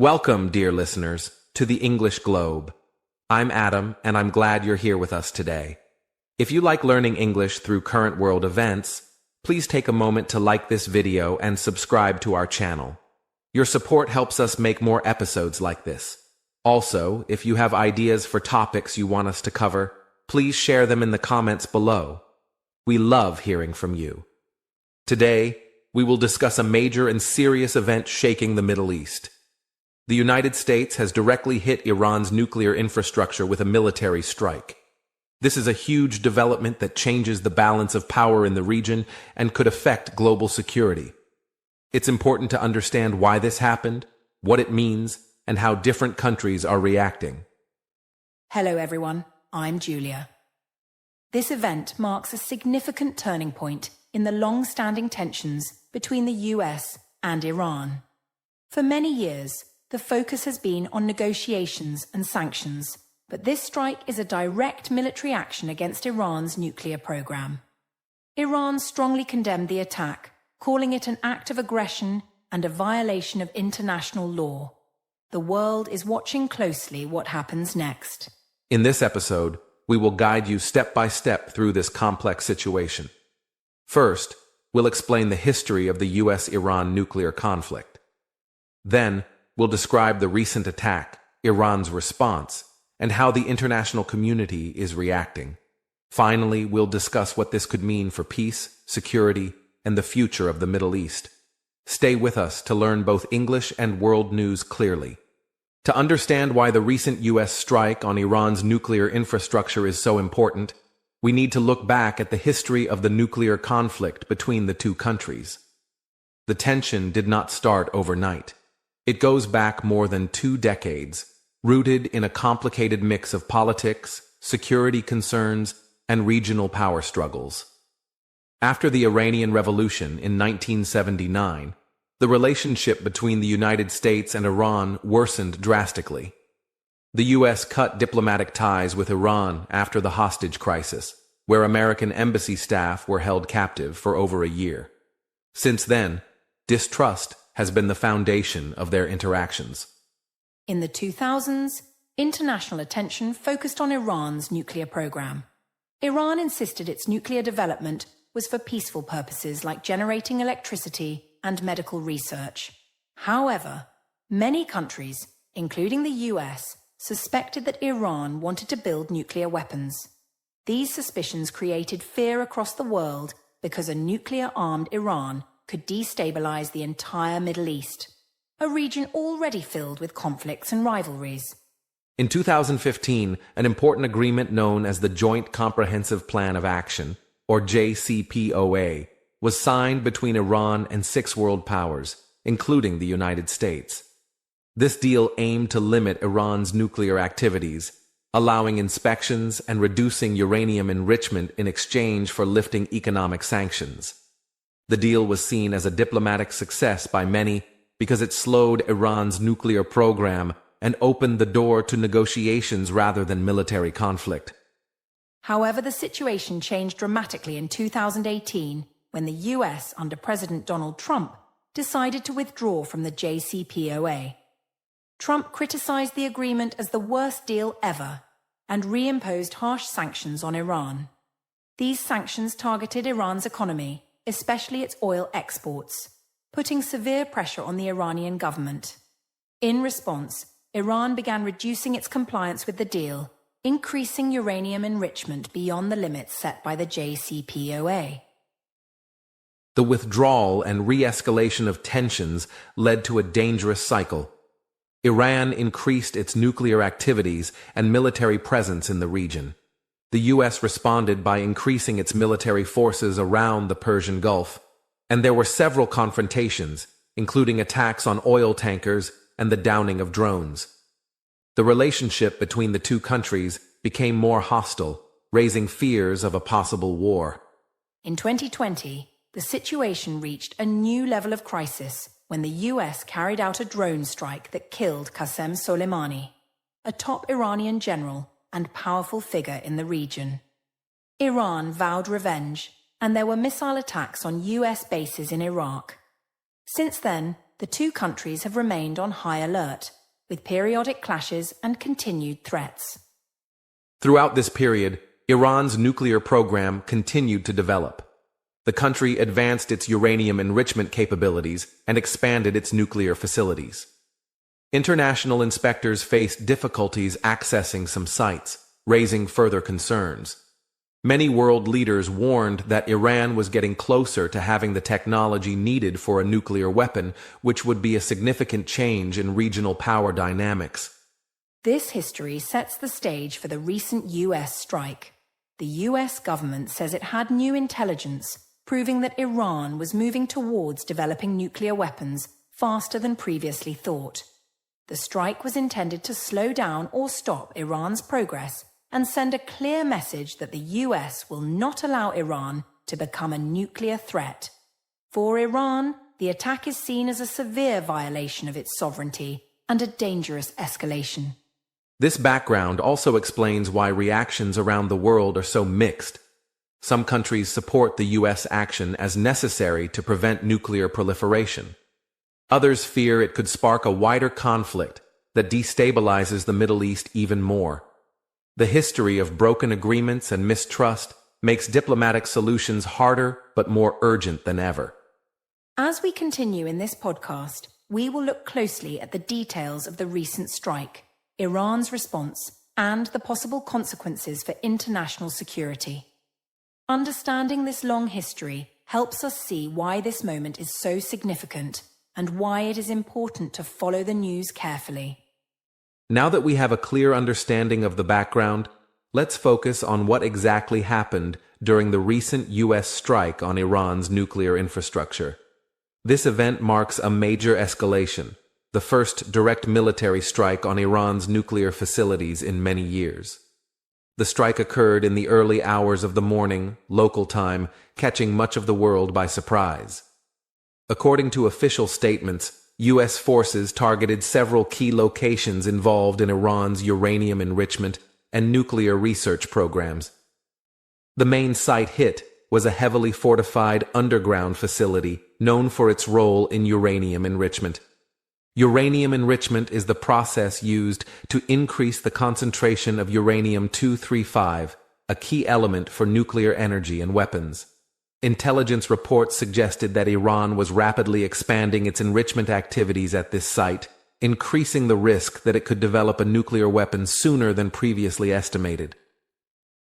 Welcome, dear listeners, to the English Globe. I'm Adam, and I'm glad you're here with us today. If you like learning English through current world events, please take a moment to like this video and subscribe to our channel. Your support helps us make more episodes like this. Also, if you have ideas for topics you want us to cover, please share them in the comments below. We love hearing from you. Today, we will discuss a major and serious event shaking the Middle East. The United States has directly hit Iran's nuclear infrastructure with a military strike. This is a huge development that changes the balance of power in the region and could affect global security. It's important to understand why this happened, what it means, and how different countries are reacting. Hello everyone, I'm Julia. This event marks a significant turning point in the long-standing tensions between the US and Iran. For many years, the focus has been on negotiations and sanctions, but this strike is a direct military action against Iran's nuclear program. Iran strongly condemned the attack, calling it an act of aggression and a violation of international law. The world is watching closely what happens next. In this episode, we will guide you step by step through this complex situation. First, we'll explain the history of the US-Iran nuclear conflict. Then, we'll describe the recent attack, Iran's response, and how the international community is reacting. Finally, we'll discuss what this could mean for peace, security, and the future of the Middle East. Stay with us to learn both English and world news clearly. To understand why the recent US strike on Iran's nuclear infrastructure is so important, we need to look back at the history of the nuclear conflict between the two countries. The tension did not start overnight. It goes back more than 2 decades, rooted in a complicated mix of politics, security concerns, and regional power struggles. After the Iranian Revolution in 1979, the relationship between the United States and Iran worsened drastically. The U.S. cut diplomatic ties with Iran after the hostage crisis, where American embassy staff were held captive for over a year. Since then, distrust has been the foundation of their interactions. In the 2000s, international attention focused on Iran's nuclear program. Iran insisted its nuclear development was for peaceful purposes like generating electricity and medical research. However, many countries, including the US, suspected that Iran wanted to build nuclear weapons. These suspicions created fear across the world because a nuclear-armed Iran could destabilize the entire Middle East, a region already filled with conflicts and rivalries. In 2015, an important agreement known as the Joint Comprehensive Plan of Action, or JCPOA, was signed between Iran and 6 world powers, including the United States. This deal aimed to limit Iran's nuclear activities, allowing inspections and reducing uranium enrichment in exchange for lifting economic sanctions. The deal was seen as a diplomatic success by many because it slowed Iran's nuclear program and opened the door to negotiations rather than military conflict. However, the situation changed dramatically in 2018 when the US, under President Donald Trump, decided to withdraw from the JCPOA. Trump criticized the agreement as the worst deal ever and reimposed harsh sanctions on Iran. These sanctions targeted Iran's economy, especially its oil exports, putting severe pressure on the Iranian government. In response, Iran began reducing its compliance with the deal, increasing uranium enrichment beyond the limits set by the JCPOA. The withdrawal and re-escalation of tensions led to a dangerous cycle. Iran increased its nuclear activities and military presence in the region. The U.S. responded by increasing its military forces around the Persian Gulf, and there were several confrontations, including attacks on oil tankers and the downing of drones. The relationship between the two countries became more hostile, raising fears of a possible war. In 2020, the situation reached a new level of crisis when the US carried out a drone strike that killed Qasem Soleimani, a top Iranian general and powerful figure in the region. Iran vowed revenge, and there were missile attacks on US bases in Iraq. Since then, the two countries have remained on high alert, with periodic clashes and continued threats. Throughout this period, Iran's nuclear program continued to develop. The country advanced its uranium enrichment capabilities and expanded its nuclear facilities. International inspectors faced difficulties accessing some sites, raising further concerns. Many world leaders warned that Iran was getting closer to having the technology needed for a nuclear weapon, which would be a significant change in regional power dynamics. This history sets the stage for the recent US strike. The US government says it had new intelligence proving that Iran was moving towards developing nuclear weapons faster than previously thought. The strike was intended to slow down or stop Iran's progress and send a clear message that the US will not allow Iran to become a nuclear threat. For Iran, the attack is seen as a severe violation of its sovereignty and a dangerous escalation. This background also explains why reactions around the world are so mixed. Some countries support the US action as necessary to prevent nuclear proliferation. Others fear it could spark a wider conflict that destabilizes the Middle East even more. The history of broken agreements and mistrust makes diplomatic solutions harder but more urgent than ever. As we continue in this podcast, we will look closely at the details of the recent strike, Iran's response, and the possible consequences for international security. Understanding this long history helps us see why this moment is so significant and why it is important to follow the news carefully. Now that we have a clear understanding of the background, let's focus on what exactly happened during the recent US strike on Iran's nuclear infrastructure. This event marks a major escalation, the first direct military strike on Iran's nuclear facilities in many years. The strike occurred in the early hours of the morning, local time, catching much of the world by surprise. According to official statements, U.S. forces targeted several key locations involved in Iran's uranium enrichment and nuclear research programs. The main site hit was a heavily fortified underground facility known for its role in uranium enrichment. Uranium enrichment is the process used to increase the concentration of uranium-235, a key element for nuclear energy and weapons. Intelligence reports suggested that Iran was rapidly expanding its enrichment activities at this site, increasing the risk that it could develop a nuclear weapon sooner than previously estimated.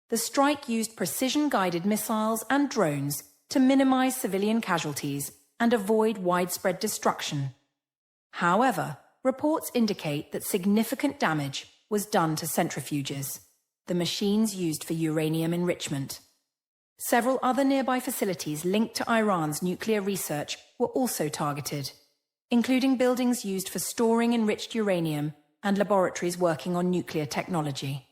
The strike used precision-guided missiles and drones to minimize civilian casualties and avoid widespread destruction. However, reports indicate that significant damage was done to centrifuges, the machines used for uranium enrichment. Several other nearby facilities linked to Iran's nuclear research were also targeted, including buildings used for storing enriched uranium and laboratories working on nuclear technology.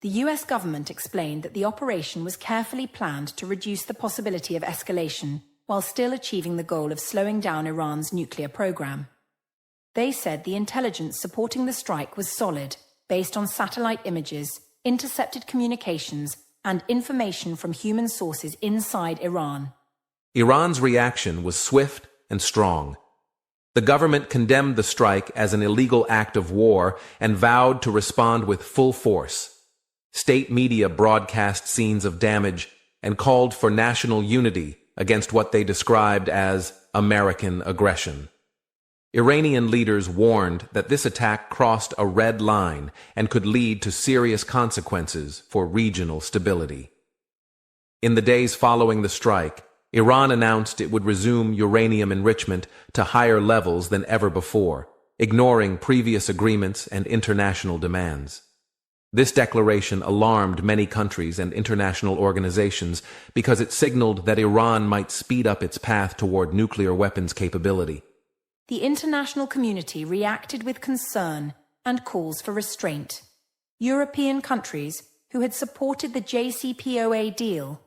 The US government explained that the operation was carefully planned to reduce the possibility of escalation while still achieving the goal of slowing down Iran's nuclear program. They said the intelligence supporting the strike was solid, based on satellite images, intercepted communications, and information from human sources inside Iran. Iran's reaction was swift and strong. The government condemned the strike as an illegal act of war and vowed to respond with full force. State media broadcast scenes of damage and called for national unity against what they described as American aggression. Iranian leaders warned that this attack crossed a red line and could lead to serious consequences for regional stability. In the days following the strike, Iran announced it would resume uranium enrichment to higher levels than ever before, ignoring previous agreements and international demands. This declaration alarmed many countries and international organizations because it signaled that Iran might speed up its path toward nuclear weapons capability. The international community reacted with concern and calls for restraint. European countries, who had supported the JCPOA deal,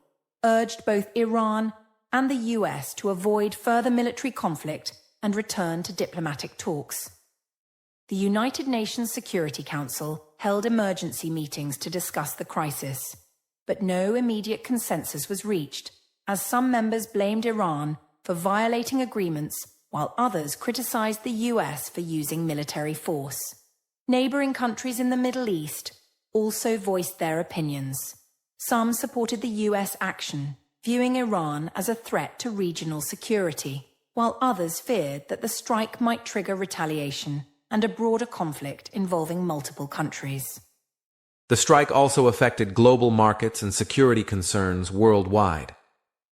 urged both Iran and the US to avoid further military conflict and return to diplomatic talks. The United Nations Security Council held emergency meetings to discuss the crisis, but no immediate consensus was reached, as some members blamed Iran for violating agreements while others criticized the US for using military force. Neighboring countries in the Middle East also voiced their opinions. Some supported the US action, viewing Iran as a threat to regional security, while others feared that the strike might trigger retaliation and a broader conflict involving multiple countries. The strike also affected global markets and security concerns worldwide.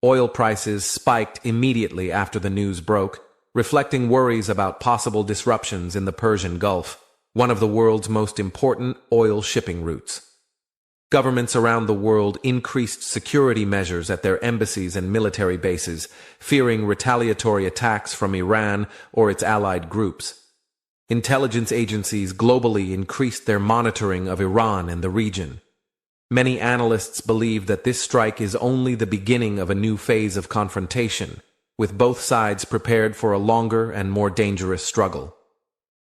Oil prices spiked immediately after the news broke, reflecting worries about possible disruptions in the Persian Gulf, one of the world's most important oil shipping routes. Governments around the world increased security measures at their embassies and military bases, fearing retaliatory attacks from Iran or its allied groups. Intelligence agencies globally increased their monitoring of Iran and the region. Many analysts believe that this strike is only the beginning of a new phase of confrontation, with both sides prepared for a longer and more dangerous struggle.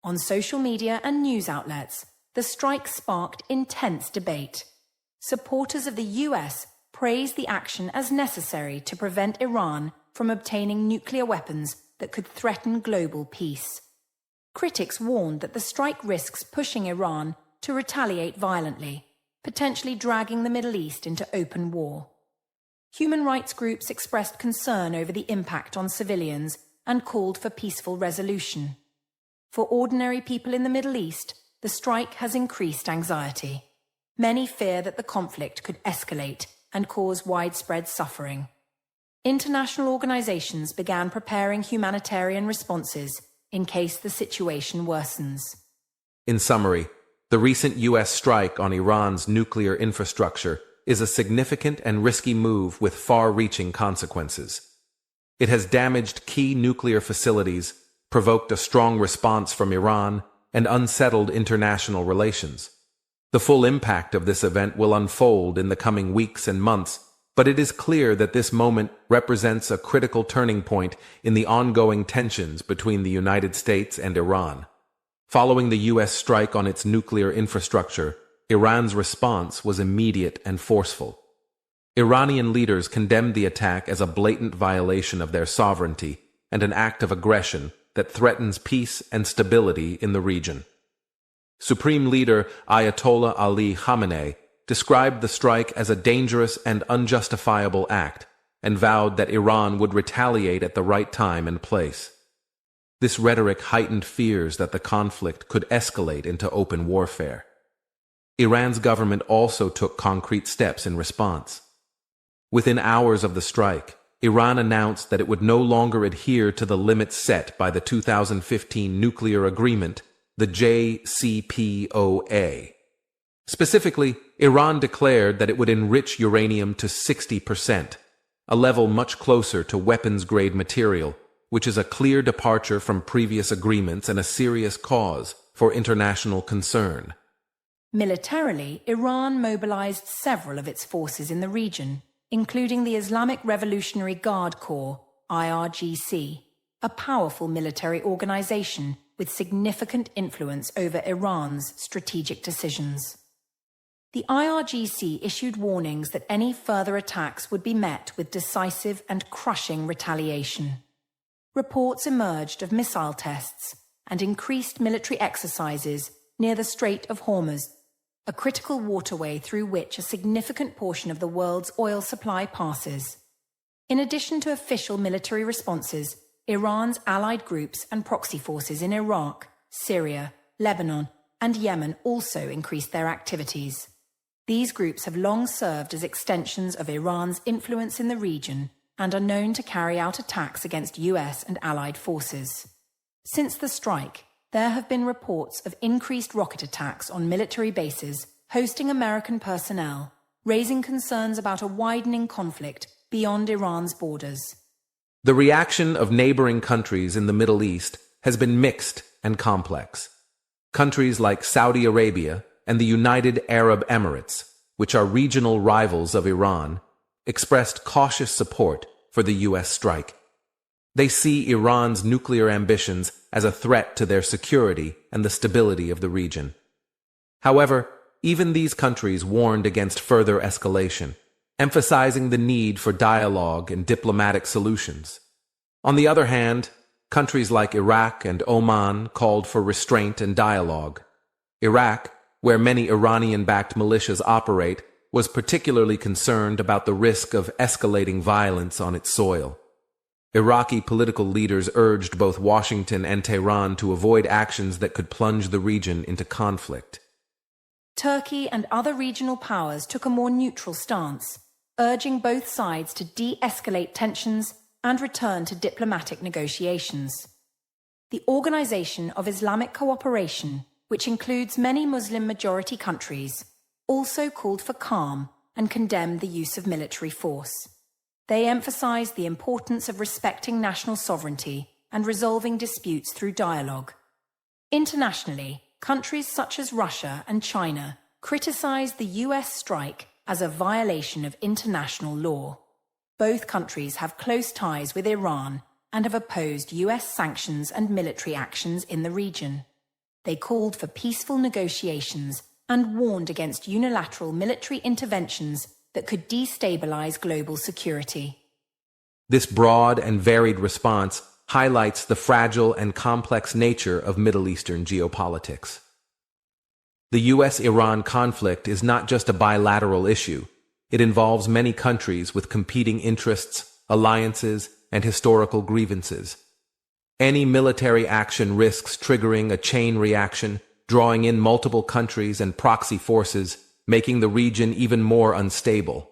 On social media and news outlets, the strike sparked intense debate. Supporters of the US praised the action as necessary to prevent Iran from obtaining nuclear weapons that could threaten global peace. Critics warned that the strike risks pushing Iran to retaliate violently, potentially dragging the Middle East into open war. Human rights groups expressed concern over the impact on civilians and called for peaceful resolution. For ordinary people in the Middle East, the strike has increased anxiety. Many fear that the conflict could escalate and cause widespread suffering. International organizations began preparing humanitarian responses in case the situation worsens. In summary, the recent U.S. strike on Iran's nuclear infrastructure is a significant and risky move with far-reaching consequences. It has damaged key nuclear facilities, provoked a strong response from Iran, and unsettled international relations. The full impact of this event will unfold in the coming weeks and months, but it is clear that this moment represents a critical turning point in the ongoing tensions between the United States and Iran. Following the U.S. strike on its nuclear infrastructure, Iran's response was immediate and forceful. Iranian leaders condemned the attack as a blatant violation of their sovereignty and an act of aggression that threatens peace and stability in the region. Supreme Leader Ayatollah Ali Khamenei described the strike as a dangerous and unjustifiable act and vowed that Iran would retaliate at the right time and place. This rhetoric heightened fears that the conflict could escalate into open warfare. Iran's government also took concrete steps in response. Within hours of the strike, Iran announced that it would no longer adhere to the limits set by the 2015 nuclear agreement, the JCPOA. Specifically, Iran declared that it would enrich uranium to 60%, a level much closer to weapons-grade material, which is a clear departure from previous agreements and a serious cause for international concern. Militarily, Iran mobilized several of its forces in the region, including the Islamic Revolutionary Guard Corps, IRGC, a powerful military organization with significant influence over Iran's strategic decisions. The IRGC issued warnings that any further attacks would be met with decisive and crushing retaliation. Reports emerged of missile tests and increased military exercises near the Strait of Hormuz, a critical waterway through which a significant portion of the world's oil supply passes. In addition to official military responses, Iran's allied groups and proxy forces in Iraq, Syria, Lebanon, and Yemen also increased their activities. These groups have long served as extensions of Iran's influence in the region and are known to carry out attacks against US and allied forces. Since the strike, there have been reports of increased rocket attacks on military bases hosting American personnel, raising concerns about a widening conflict beyond Iran's borders. The reaction of neighboring countries in the Middle East has been mixed and complex. Countries like Saudi Arabia and the United Arab Emirates, which are regional rivals of Iran, expressed cautious support for the U.S. strike. They see Iran's nuclear ambitions as a threat to their security and the stability of the region. However, even these countries warned against further escalation, emphasizing the need for dialogue and diplomatic solutions. On the other hand, countries like Iraq and Oman called for restraint and dialogue. Iraq, where many Iranian-backed militias operate, was particularly concerned about the risk of escalating violence on its soil. Iraqi political leaders urged both Washington and Tehran to avoid actions that could plunge the region into conflict. Turkey and other regional powers took a more neutral stance, urging both sides to de-escalate tensions and return to diplomatic negotiations. The Organization of Islamic Cooperation, which includes many Muslim-majority countries, also called for calm and condemned the use of military force. They emphasized the importance of respecting national sovereignty and resolving disputes through dialogue. Internationally, countries such as Russia and China criticized the US strike as a violation of international law. Both countries have close ties with Iran and have opposed US sanctions and military actions in the region. They called for peaceful negotiations and warned against unilateral military interventions that could destabilize global security. This broad and varied response highlights the fragile and complex nature of Middle Eastern geopolitics. The US-Iran conflict is not just a bilateral issue. It involves many countries with competing interests, alliances, and historical grievances. Any military action risks triggering a chain reaction, drawing in multiple countries and proxy forces, making the region even more unstable.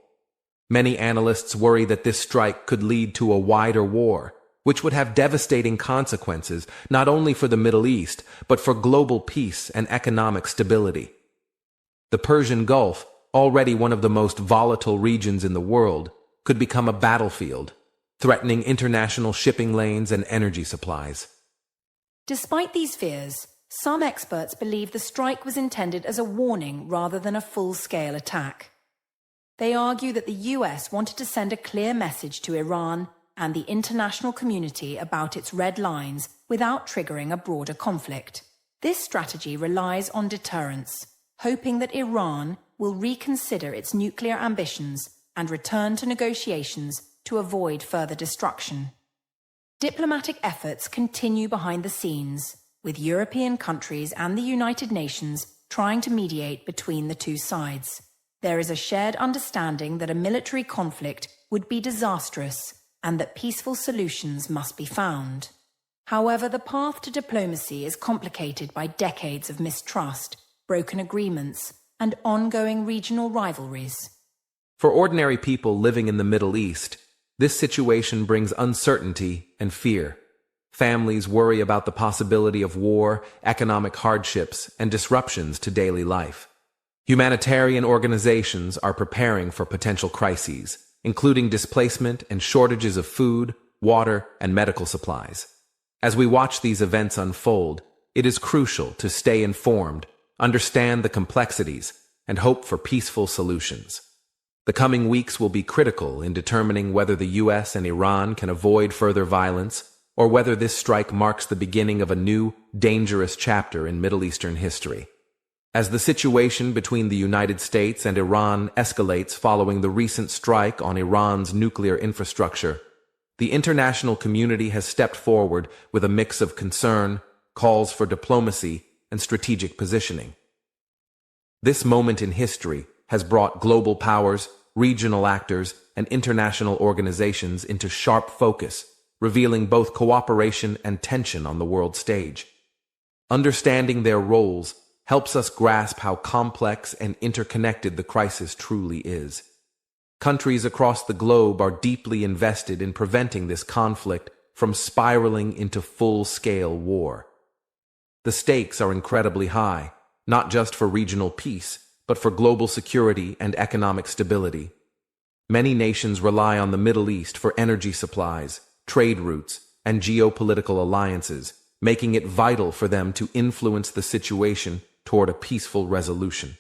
Many analysts worry that this strike could lead to a wider war, which would have devastating consequences not only for the Middle East, but for global peace and economic stability. The Persian Gulf, already one of the most volatile regions in the world, could become a battlefield, threatening international shipping lanes and energy supplies. Despite these fears, some experts believe the strike was intended as a warning rather than a full-scale attack. They argue that the US wanted to send a clear message to Iran and the international community about its red lines without triggering a broader conflict. This strategy relies on deterrence, hoping that Iran will reconsider its nuclear ambitions and return to negotiations to avoid further destruction. Diplomatic efforts continue behind the scenes, with European countries and the United Nations trying to mediate between the two sides. There is a shared understanding that a military conflict would be disastrous and that peaceful solutions must be found. However, the path to diplomacy is complicated by decades of mistrust, broken agreements, and ongoing regional rivalries. For ordinary people living in the Middle East, this situation brings uncertainty and fear. Families worry about the possibility of war, economic hardships, and disruptions to daily life. Humanitarian organizations are preparing for potential crises, including displacement and shortages of food, water, and medical supplies. As we watch these events unfold, it is crucial to stay informed, understand the complexities, and hope for peaceful solutions. The coming weeks will be critical in determining whether the US and Iran can avoid further violence, or whether this strike marks the beginning of a new, dangerous chapter in Middle Eastern history. As the situation between the United States and Iran escalates following the recent strike on Iran's nuclear infrastructure, the international community has stepped forward with a mix of concern, calls for diplomacy, and strategic positioning. This moment in history has brought global powers, regional actors, and international organizations into sharp focus, revealing both cooperation and tension on the world stage. Understanding their roles helps us grasp how complex and interconnected the crisis truly is. Countries across the globe are deeply invested in preventing this conflict from spiraling into full-scale war. The stakes are incredibly high, not just for regional peace, but for global security and economic stability. Many nations rely on the Middle East for energy supplies, trade routes, and geopolitical alliances, making it vital for them to influence the situation toward a peaceful resolution.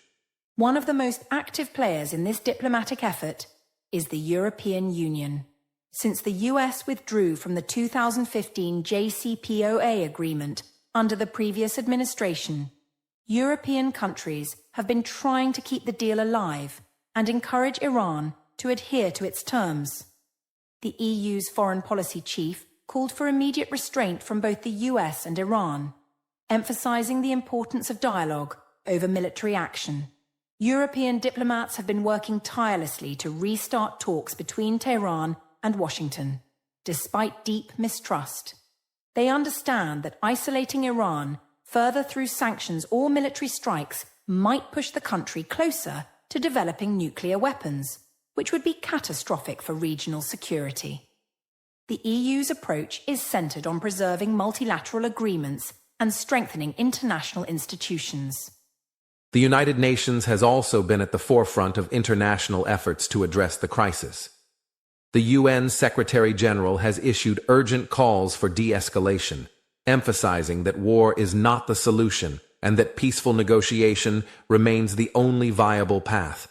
One of the most active players in this diplomatic effort is the European Union. Since the US withdrew from the 2015 JCPOA agreement under the previous administration, European countries have been trying to keep the deal alive and encourage Iran to adhere to its terms. The EU's foreign policy chief, called for immediate restraint from both the US and Iran, emphasizing the importance of dialogue over military action. European diplomats have been working tirelessly to restart talks between Tehran and Washington, despite deep mistrust. They understand that isolating Iran further through sanctions or military strikes might push the country closer to developing nuclear weapons, which would be catastrophic for regional security. The EU's approach is centered on preserving multilateral agreements and strengthening international institutions. The United Nations has also been at the forefront of international efforts to address the crisis. The UN Secretary-General has issued urgent calls for de-escalation, emphasizing that war is not the solution and that peaceful negotiation remains the only viable path.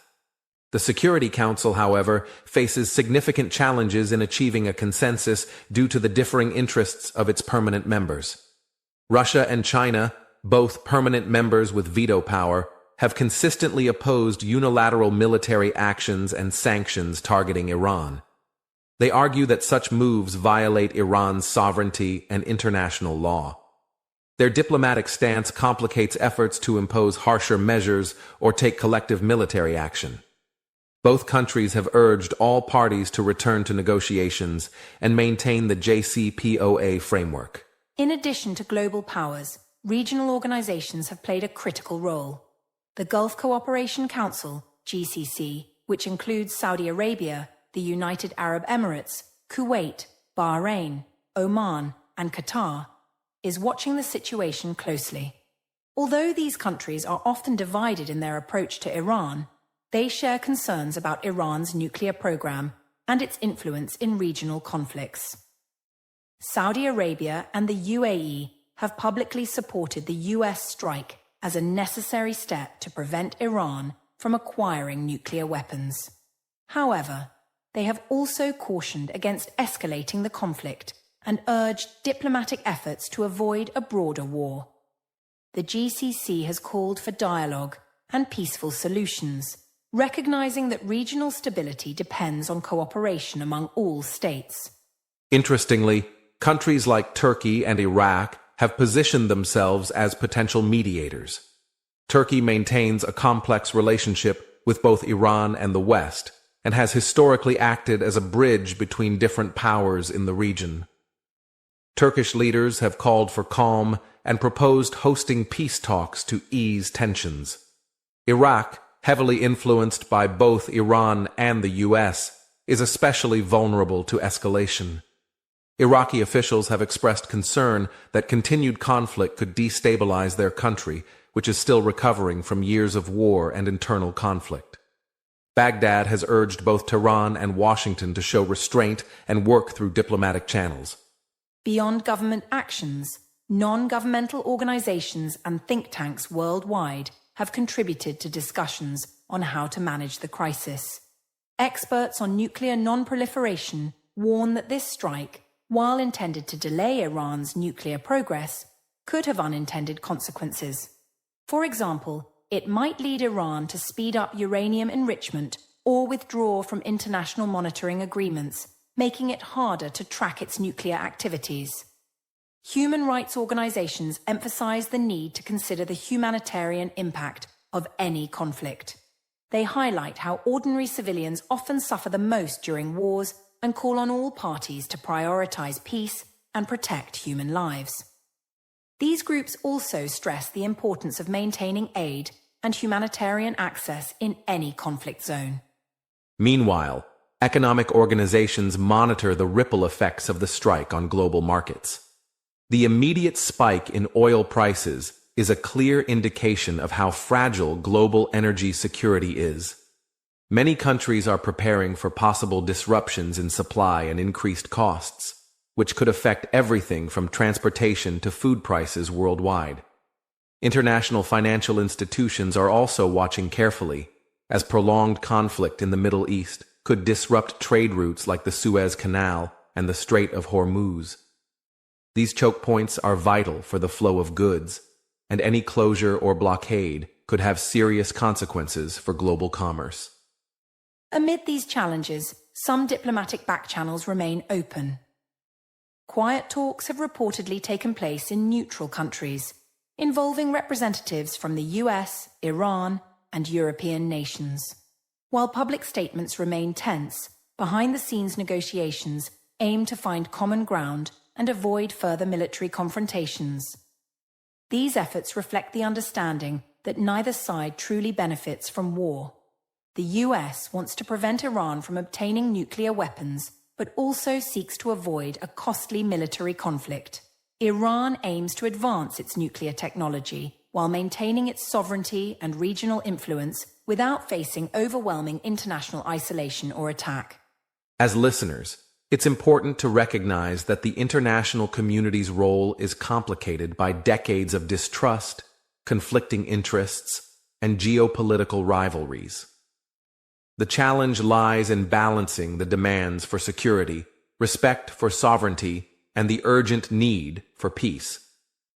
The Security Council, however, faces significant challenges in achieving a consensus due to the differing interests of its permanent members. Russia and China, both permanent members with veto power, have consistently opposed unilateral military actions and sanctions targeting Iran. They argue that such moves violate Iran's sovereignty and international law. Their diplomatic stance complicates efforts to impose harsher measures or take collective military action. Both countries have urged all parties to return to negotiations and maintain the JCPOA framework. In addition to global powers, regional organizations have played a critical role. The Gulf Cooperation Council, GCC, which includes Saudi Arabia, the United Arab Emirates, Kuwait, Bahrain, Oman, and Qatar, is watching the situation closely. Although these countries are often divided in their approach to Iran, they share concerns about Iran's nuclear program and its influence in regional conflicts. Saudi Arabia and the UAE have publicly supported the US strike as a necessary step to prevent Iran from acquiring nuclear weapons. However, they have also cautioned against escalating the conflict and urged diplomatic efforts to avoid a broader war. The GCC has called for dialogue and peaceful solutions, recognizing that regional stability depends on cooperation among all states. Interestingly, countries like Turkey and Iraq have positioned themselves as potential mediators. Turkey maintains a complex relationship with both Iran and the West, and has historically acted as a bridge between different powers in the region. Turkish leaders have called for calm and proposed hosting peace talks to ease tensions. Iraq, heavily influenced by both Iran and the US, is especially vulnerable to escalation. Iraqi officials have expressed concern that continued conflict could destabilize their country, which is still recovering from years of war and internal conflict. Baghdad has urged both Tehran and Washington to show restraint and work through diplomatic channels. Beyond government actions, non-governmental organizations and think tanks worldwide have contributed to discussions on how to manage the crisis. Experts on nuclear non-proliferation warn that this strike, while intended to delay Iran's nuclear progress, could have unintended consequences. For example, it might lead Iran to speed up uranium enrichment or withdraw from international monitoring agreements, making it harder to track its nuclear activities. Human rights organizations emphasize the need to consider the humanitarian impact of any conflict. They highlight how ordinary civilians often suffer the most during wars and call on all parties to prioritize peace and protect human lives. These groups also stress the importance of maintaining aid and humanitarian access in any conflict zone. Meanwhile, economic organizations monitor the ripple effects of the strike on global markets. The immediate spike in oil prices is a clear indication of how fragile global energy security is. Many countries are preparing for possible disruptions in supply and increased costs, which could affect everything from transportation to food prices worldwide. International financial institutions are also watching carefully, as prolonged conflict in the Middle East could disrupt trade routes like the Suez Canal and the Strait of Hormuz. These choke points are vital for the flow of goods, and any closure or blockade could have serious consequences for global commerce. Amid these challenges, some diplomatic backchannels remain open. Quiet talks have reportedly taken place in neutral countries, involving representatives from the US, Iran, and European nations. While public statements remain tense, behind-the-scenes negotiations aim to find common ground and avoid further military confrontations. These efforts reflect the understanding that neither side truly benefits from war. The US wants to prevent Iran from obtaining nuclear weapons, but also seeks to avoid a costly military conflict. Iran aims to advance its nuclear technology while maintaining its sovereignty and regional influence without facing overwhelming international isolation or attack. As listeners, it's important to recognize that the international community's role is complicated by decades of distrust, conflicting interests, and geopolitical rivalries. The challenge lies in balancing the demands for security, respect for sovereignty, and the urgent need for peace.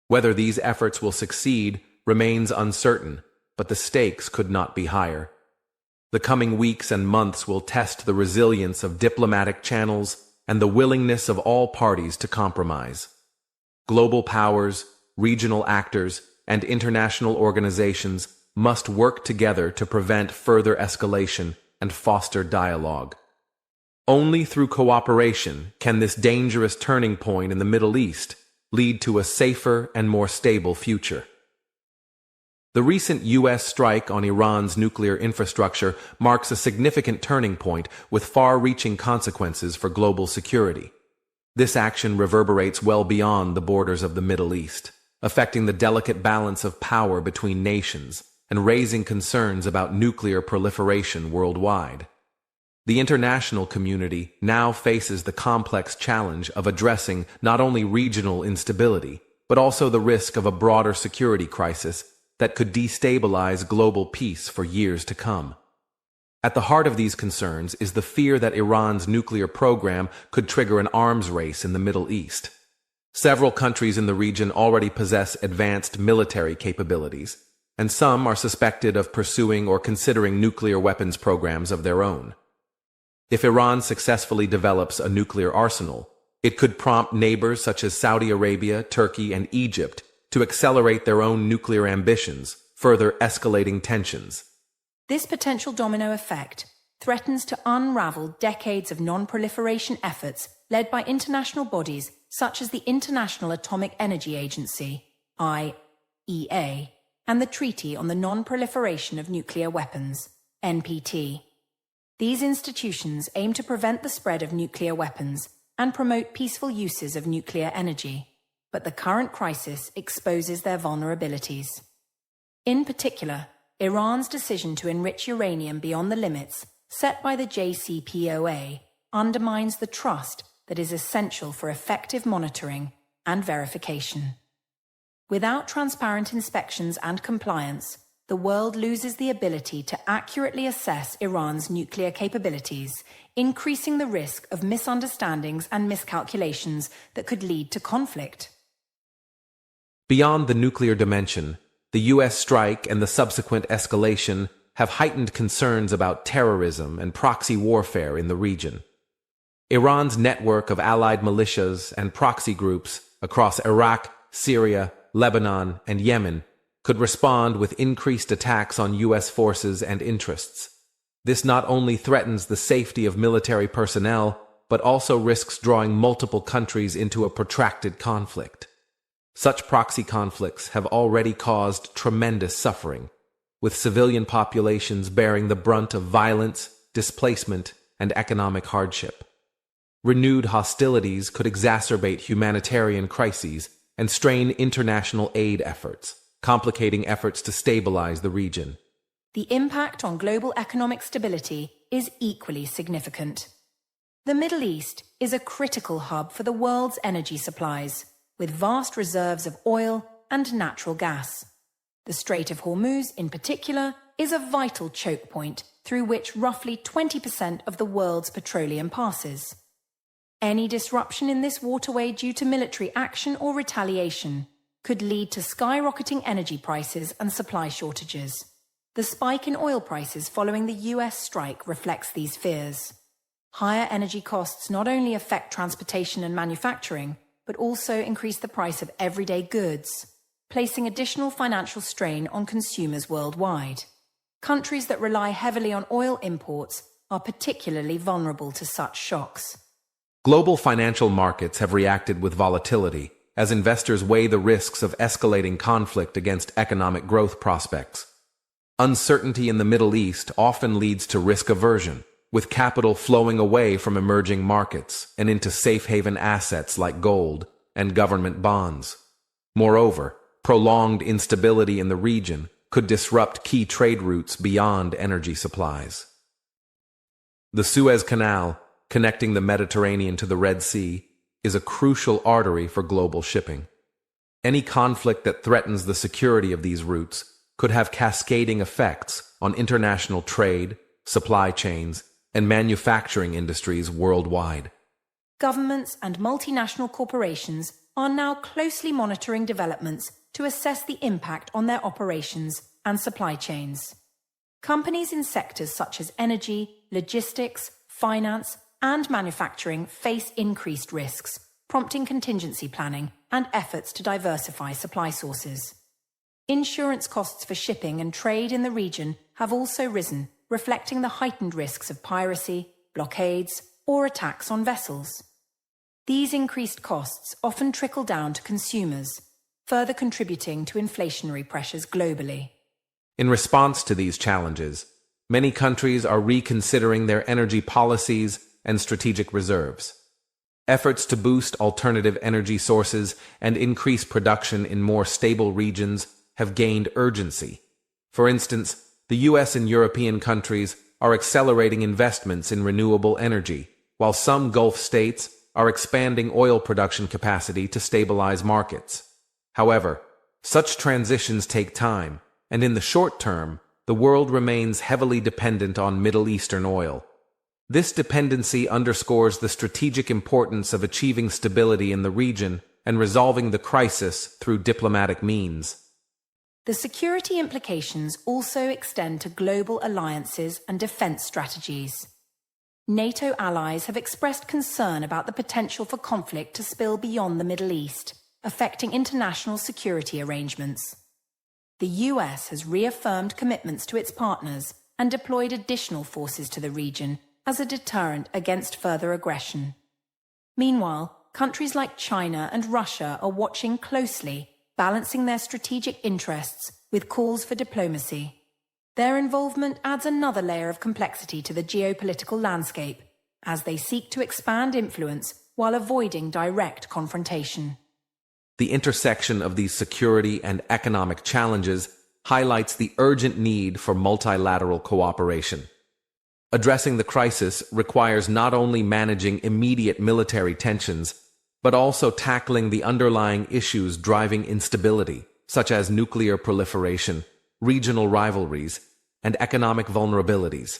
Whether these efforts will succeed remains uncertain, but the stakes could not be higher. The coming weeks and months will test the resilience of diplomatic channels and the willingness of all parties to compromise. Global powers, regional actors, and international organizations must work together to prevent further escalation and foster dialogue. Only through cooperation can this dangerous turning point in the Middle East lead to a safer and more stable future. The recent U.S. strike on Iran's nuclear infrastructure marks a significant turning point with far-reaching consequences for global security. This action reverberates well beyond the borders of the Middle East, affecting the delicate balance of power between nations and raising concerns about nuclear proliferation worldwide. The international community now faces the complex challenge of addressing not only regional instability, but also the risk of a broader security crisis that could destabilize global peace for years to come. At the heart of these concerns is the fear that Iran's nuclear program could trigger an arms race in the Middle East. Several countries in the region already possess advanced military capabilities, and some are suspected of pursuing or considering nuclear weapons programs of their own. If Iran successfully develops a nuclear arsenal, it could prompt neighbors such as Saudi Arabia, Turkey, and Egypt to accelerate their own nuclear ambitions, further escalating tensions. This potential domino effect threatens to unravel decades of non-proliferation efforts led by international bodies such as the International Atomic Energy Agency, IAEA, and the Treaty on the Non-Proliferation of Nuclear Weapons, NPT. These institutions aim to prevent the spread of nuclear weapons and promote peaceful uses of nuclear energy, but the current crisis exposes their vulnerabilities. In particular, Iran's decision to enrich uranium beyond the limits set by the JCPOA undermines the trust that is essential for effective monitoring and verification. Without transparent inspections and compliance, the world loses the ability to accurately assess Iran's nuclear capabilities, increasing the risk of misunderstandings and miscalculations that could lead to conflict. Beyond the nuclear dimension, the U.S. strike and the subsequent escalation have heightened concerns about terrorism and proxy warfare in the region. Iran's network of allied militias and proxy groups across Iraq, Syria, Lebanon, and Yemen could respond with increased attacks on U.S. forces and interests. This not only threatens the safety of military personnel, but also risks drawing multiple countries into a protracted conflict. Such proxy conflicts have already caused tremendous suffering, with civilian populations bearing the brunt of violence, displacement, and economic hardship. Renewed hostilities could exacerbate humanitarian crises and strain international aid efforts, complicating efforts to stabilize the region. The impact on global economic stability is equally significant. The Middle East is a critical hub for the world's energy supplies, with vast reserves of oil and natural gas. The Strait of Hormuz, in particular, is a vital choke point through which roughly 20% of the world's petroleum passes. Any disruption in this waterway due to military action or retaliation could lead to skyrocketing energy prices and supply shortages. The spike in oil prices following the US strike reflects these fears. Higher energy costs not only affect transportation and manufacturing, but also increase the price of everyday goods, placing additional financial strain on consumers worldwide. Countries that rely heavily on oil imports are particularly vulnerable to such shocks. Global financial markets have reacted with volatility as investors weigh the risks of escalating conflict against economic growth prospects. Uncertainty in the Middle East often leads to risk aversion, with capital flowing away from emerging markets and into safe haven assets like gold and government bonds. Moreover, prolonged instability in the region could disrupt key trade routes beyond energy supplies. The Suez Canal, connecting the Mediterranean to the Red Sea, is a crucial artery for global shipping. Any conflict that threatens the security of these routes could have cascading effects on international trade, supply chains, and manufacturing industries worldwide. Governments and multinational corporations are now closely monitoring developments to assess the impact on their operations and supply chains. Companies in sectors such as energy, logistics, finance, and manufacturing face increased risks, prompting contingency planning and efforts to diversify supply sources. Insurance costs for shipping and trade in the region have also risen, reflecting the heightened risks of piracy, blockades, or attacks on vessels. These increased costs often trickle down to consumers, further contributing to inflationary pressures globally. In response to these challenges, many countries are reconsidering their energy policies and strategic reserves. Efforts to boost alternative energy sources and increase production in more stable regions have gained urgency. For instance, the US and European countries are accelerating investments in renewable energy, while some Gulf states are expanding oil production capacity to stabilize markets. However, such transitions take time, and in the short term, the world remains heavily dependent on Middle Eastern oil. This dependency underscores the strategic importance of achieving stability in the region and resolving the crisis through diplomatic means. The security implications also extend to global alliances and defense strategies. NATO allies have expressed concern about the potential for conflict to spill beyond the Middle East, affecting international security arrangements. The US has reaffirmed commitments to its partners and deployed additional forces to the region as a deterrent against further aggression. Meanwhile, countries like China and Russia are watching closely, balancing their strategic interests with calls for diplomacy. Their involvement adds another layer of complexity to the geopolitical landscape, as they seek to expand influence while avoiding direct confrontation. The intersection of these security and economic challenges highlights the urgent need for multilateral cooperation. Addressing the crisis requires not only managing immediate military tensions, but also tackling the underlying issues driving instability, such as nuclear proliferation, regional rivalries, and economic vulnerabilities.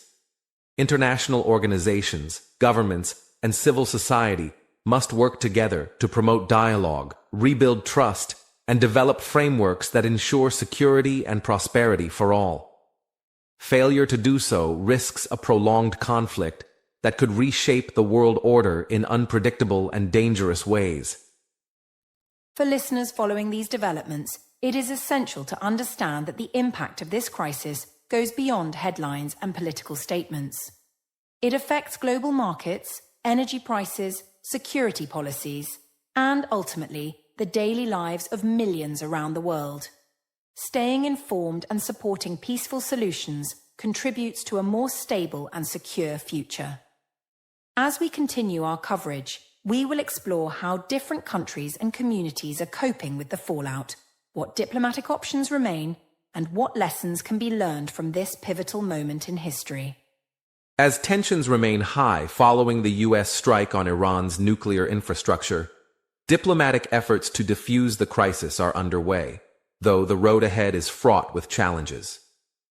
International organizations, governments, and civil society must work together to promote dialogue, rebuild trust, and develop frameworks that ensure security and prosperity for all. Failure to do so risks a prolonged conflict that could reshape the world order in unpredictable and dangerous ways. For listeners following these developments, it is essential to understand that the impact of this crisis goes beyond headlines and political statements. It affects global markets, energy prices, security policies, and ultimately the daily lives of millions around the world. Staying informed and supporting peaceful solutions contributes to a more stable and secure future. As we continue our coverage, we will explore how different countries and communities are coping with the fallout, what diplomatic options remain, and what lessons can be learned from this pivotal moment in history. As tensions remain high following the US strike on Iran's nuclear infrastructure, diplomatic efforts to defuse the crisis are underway, though the road ahead is fraught with challenges.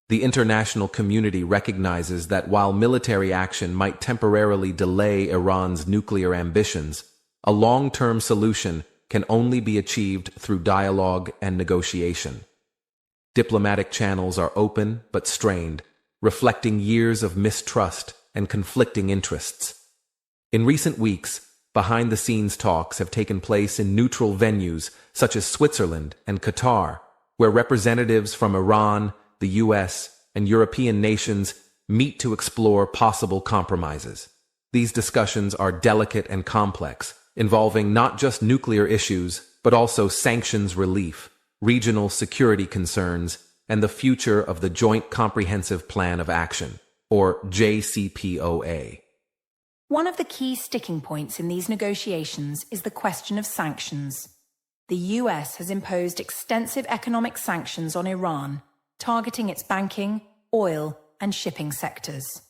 The international community recognizes that while military action might temporarily delay Iran's nuclear ambitions, a long-term solution can only be achieved through dialogue and negotiation. Diplomatic channels are open but strained, reflecting years of mistrust and conflicting interests. In recent weeks, behind-the-scenes talks have taken place in neutral venues such as Switzerland and Qatar, where representatives from Iran, the US, and European nations meet to explore possible compromises. These discussions are delicate and complex, involving not just nuclear issues, but also sanctions relief, regional security concerns, and the future of the Joint Comprehensive Plan of Action, or JCPOA. One of the key sticking points in these negotiations is the question of sanctions. The US has imposed extensive economic sanctions on Iran, targeting its banking, oil, and shipping sectors.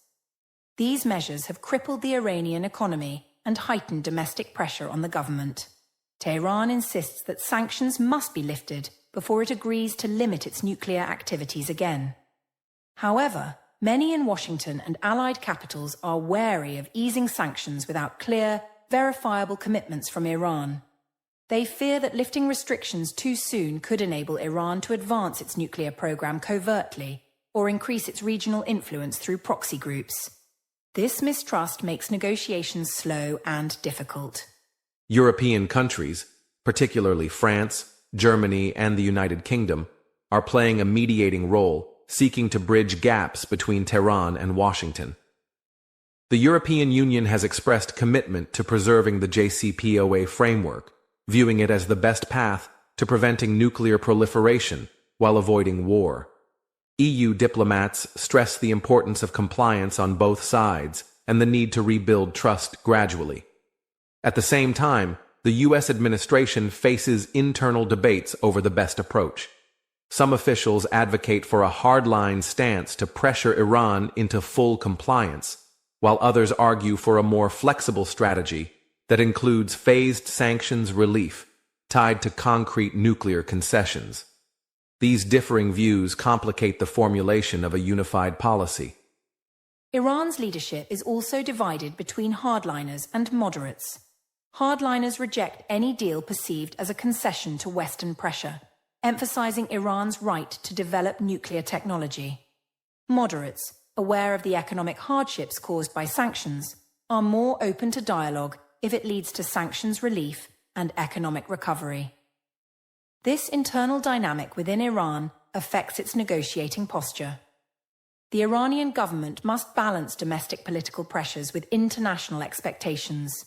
These measures have crippled the Iranian economy and heightened domestic pressure on the government. Tehran insists that sanctions must be lifted before it agrees to limit its nuclear activities again. However, many in Washington and allied capitals are wary of easing sanctions without clear, verifiable commitments from Iran. They fear that lifting restrictions too soon could enable Iran to advance its nuclear program covertly or increase its regional influence through proxy groups. This mistrust makes negotiations slow and difficult. European countries, particularly France, Germany, and the United Kingdom, are playing a mediating role, seeking to bridge gaps between Tehran and Washington. The European Union has expressed commitment to preserving the JCPOA framework, viewing it as the best path to preventing nuclear proliferation while avoiding war. EU diplomats stress the importance of compliance on both sides and the need to rebuild trust gradually. At the same time, the US administration faces internal debates over the best approach. Some officials advocate for a hardline stance to pressure Iran into full compliance, while others argue for a more flexible strategy that includes phased sanctions relief tied to concrete nuclear concessions. These differing views complicate the formulation of a unified policy. Iran's leadership is also divided between hardliners and moderates. Hardliners reject any deal perceived as a concession to Western pressure, emphasizing Iran's right to develop nuclear technology. Moderates, aware of the economic hardships caused by sanctions, are more open to dialogue if it leads to sanctions relief and economic recovery. This internal dynamic within Iran affects its negotiating posture. The Iranian government must balance domestic political pressures with international expectations.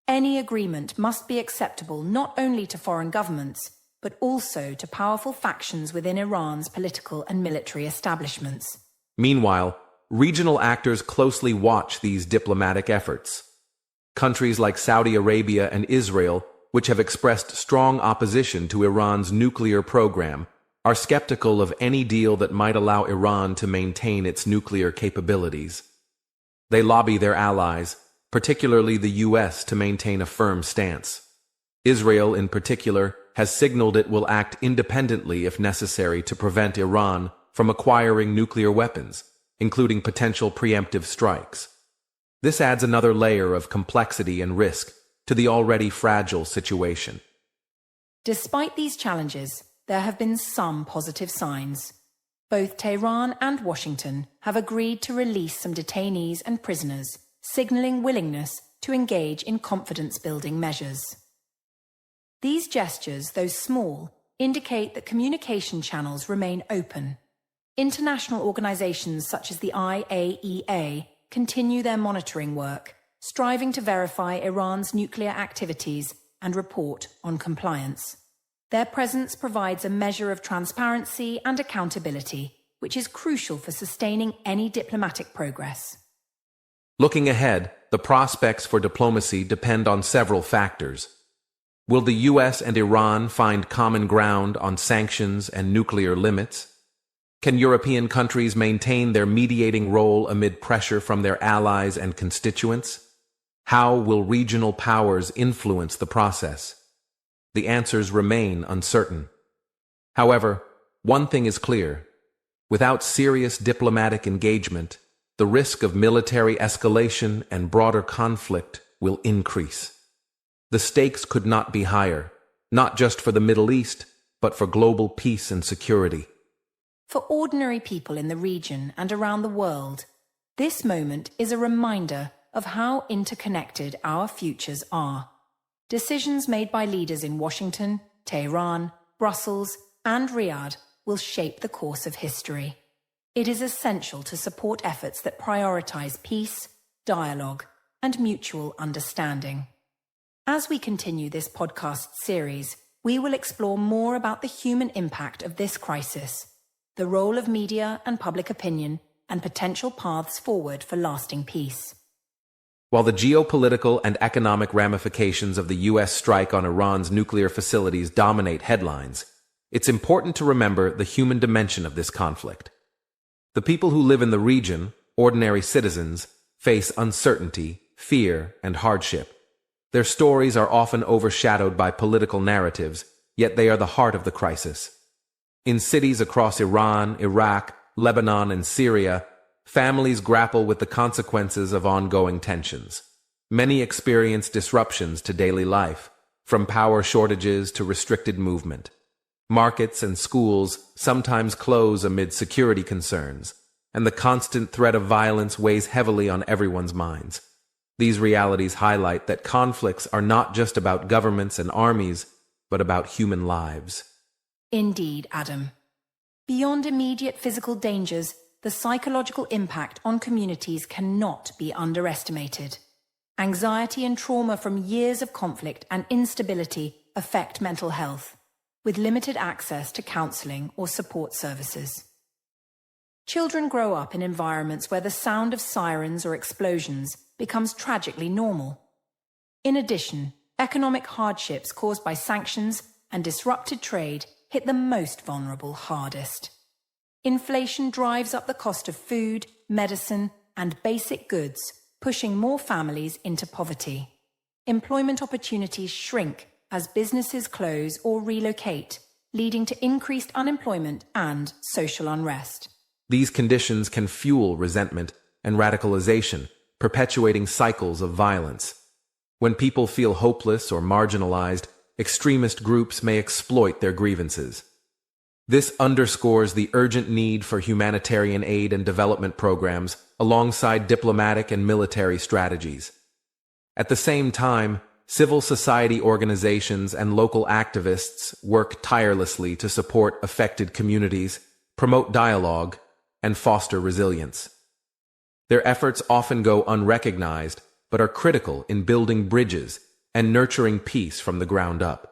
Any agreement must be acceptable not only to foreign governments, but also to powerful factions within Iran's political and military establishments. Meanwhile, regional actors closely watch these diplomatic efforts. Countries like Saudi Arabia and Israel, which have expressed strong opposition to Iran's nuclear program, are skeptical of any deal that might allow Iran to maintain its nuclear capabilities. They lobby their allies, particularly the US, to maintain a firm stance. Israel, in particular, has signaled it will act independently if necessary to prevent Iran from acquiring nuclear weapons, including potential preemptive strikes. This adds another layer of complexity and risk to the already fragile situation. Despite these challenges, there have been some positive signs. Both Tehran and Washington have agreed to release some detainees and prisoners, signaling willingness to engage in confidence-building measures. These gestures, though small, indicate that communication channels remain open. International organizations such as the IAEA continue their monitoring work, striving to verify Iran's nuclear activities and report on compliance. Their presence provides a measure of transparency and accountability, which is crucial for sustaining any diplomatic progress. Looking ahead, the prospects for diplomacy depend on several factors. Will the US and Iran find common ground on sanctions and nuclear limits? Can European countries maintain their mediating role amid pressure from their allies and constituents? How will regional powers influence the process? The answers remain uncertain. However, one thing is clear. Without serious diplomatic engagement, the risk of military escalation and broader conflict will increase. The stakes could not be higher, not just for the Middle East, but for global peace and security. For ordinary people in the region and around the world, this moment is a reminder of how interconnected our futures are. Decisions made by leaders in Washington, Tehran, Brussels, and Riyadh will shape the course of history. It is essential to support efforts that prioritize peace, dialogue, and mutual understanding. As we continue this podcast series, we will explore more about the human impact of this crisis, the role of media and public opinion, and potential paths forward for lasting peace. While the geopolitical and economic ramifications of the U.S. strike on Iran's nuclear facilities dominate headlines, it's important to remember the human dimension of this conflict. The people who live in the region, ordinary citizens, face uncertainty, fear, and hardship. Their stories are often overshadowed by political narratives, yet they are the heart of the crisis. In cities across Iran, Iraq, Lebanon, and Syria, families grapple with the consequences of ongoing tensions. Many experience disruptions to daily life, from power shortages to restricted movement. Markets and schools sometimes close amid security concerns, and the constant threat of violence weighs heavily on everyone's minds. These realities highlight that conflicts are not just about governments and armies, but about human lives. Indeed, Adam. Beyond immediate physical dangers, the psychological impact on communities cannot be underestimated. Anxiety and trauma from years of conflict and instability affect mental health, with limited access to counseling or support services. Children grow up in environments where the sound of sirens or explosions becomes tragically normal. In addition, economic hardships caused by sanctions and disrupted trade hit the most vulnerable hardest. Inflation drives up the cost of food, medicine, and basic goods, pushing more families into poverty. Employment opportunities shrink as businesses close or relocate, leading to increased unemployment and social unrest. These conditions can fuel resentment and radicalization, perpetuating cycles of violence. When people feel hopeless or marginalized, extremist groups may exploit their grievances. This underscores the urgent need for humanitarian aid and development programs alongside diplomatic and military strategies. At the same time, civil society organizations and local activists work tirelessly to support affected communities, promote dialogue, and foster resilience. Their efforts often go unrecognized, but are critical in building bridges and nurturing peace from the ground up.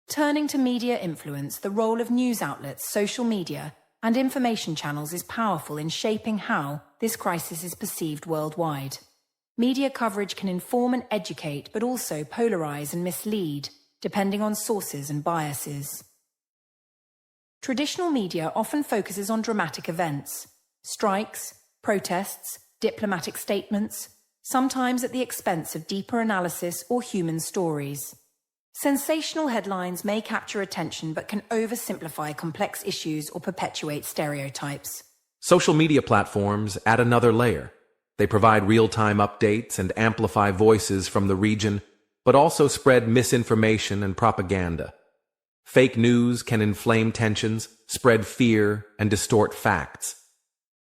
Turning to media influence, the role of news outlets, social media, and information channels is powerful in shaping how this crisis is perceived worldwide. Media coverage can inform and educate, but also polarize and mislead, depending on sources and biases. Traditional media often focuses on dramatic events, strikes, protests, diplomatic statements, sometimes at the expense of deeper analysis or human stories. Sensational headlines may capture attention but can oversimplify complex issues or perpetuate stereotypes. Social media platforms add another layer. They provide real-time updates and amplify voices from the region, but also spread misinformation and propaganda. Fake news can inflame tensions, spread fear, and distort facts.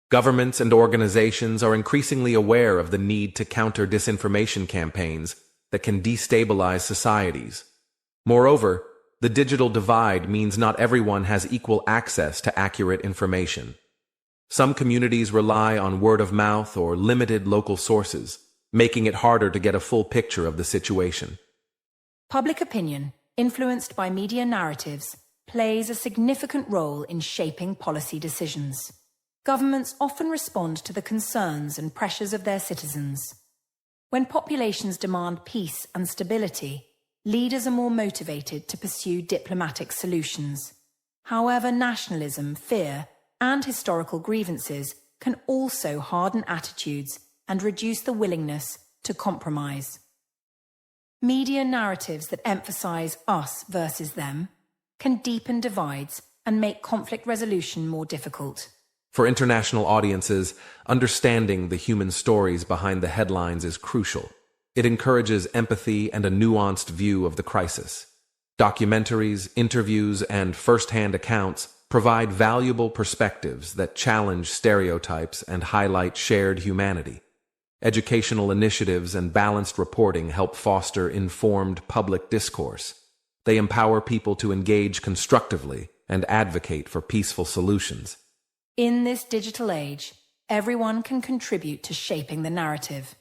Governments and organizations are increasingly aware of the need to counter disinformation campaigns that can destabilize societies. Moreover, the digital divide means not everyone has equal access to accurate information. Some communities rely on word of mouth or limited local sources, making it harder to get a full picture of the situation. Public opinion, influenced by media narratives, plays a significant role in shaping policy decisions. Governments often respond to the concerns and pressures of their citizens. When populations demand peace and stability, leaders are more motivated to pursue diplomatic solutions. However, nationalism, fear, and historical grievances can also harden attitudes and reduce the willingness to compromise. Media narratives that emphasize us versus them can deepen divides and make conflict resolution more difficult. For international audiences, understanding the human stories behind the headlines is crucial. It encourages empathy and a nuanced view of the crisis. Documentaries, interviews, and first-hand accounts provide valuable perspectives that challenge stereotypes and highlight shared humanity. Educational initiatives and balanced reporting help foster informed public discourse. They empower people to engage constructively and advocate for peaceful solutions. In this digital age, everyone can contribute to shaping the narrative.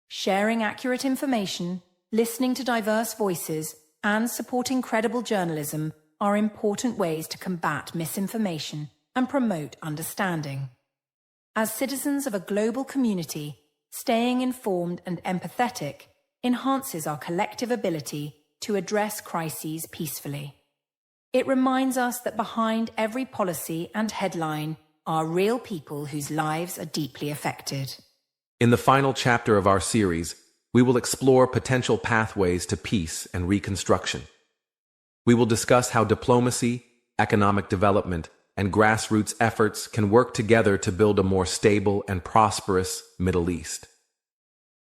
Sharing accurate information, listening to diverse voices, and supporting credible journalism are important ways to combat misinformation and promote understanding. As citizens of a global community, staying informed and empathetic enhances our collective ability to address crises peacefully. It reminds us that behind every policy and headline are real people whose lives are deeply affected. In the final chapter of our series, we will explore potential pathways to peace and reconstruction. We will discuss how diplomacy, economic development, and grassroots efforts can work together to build a more stable and prosperous Middle East.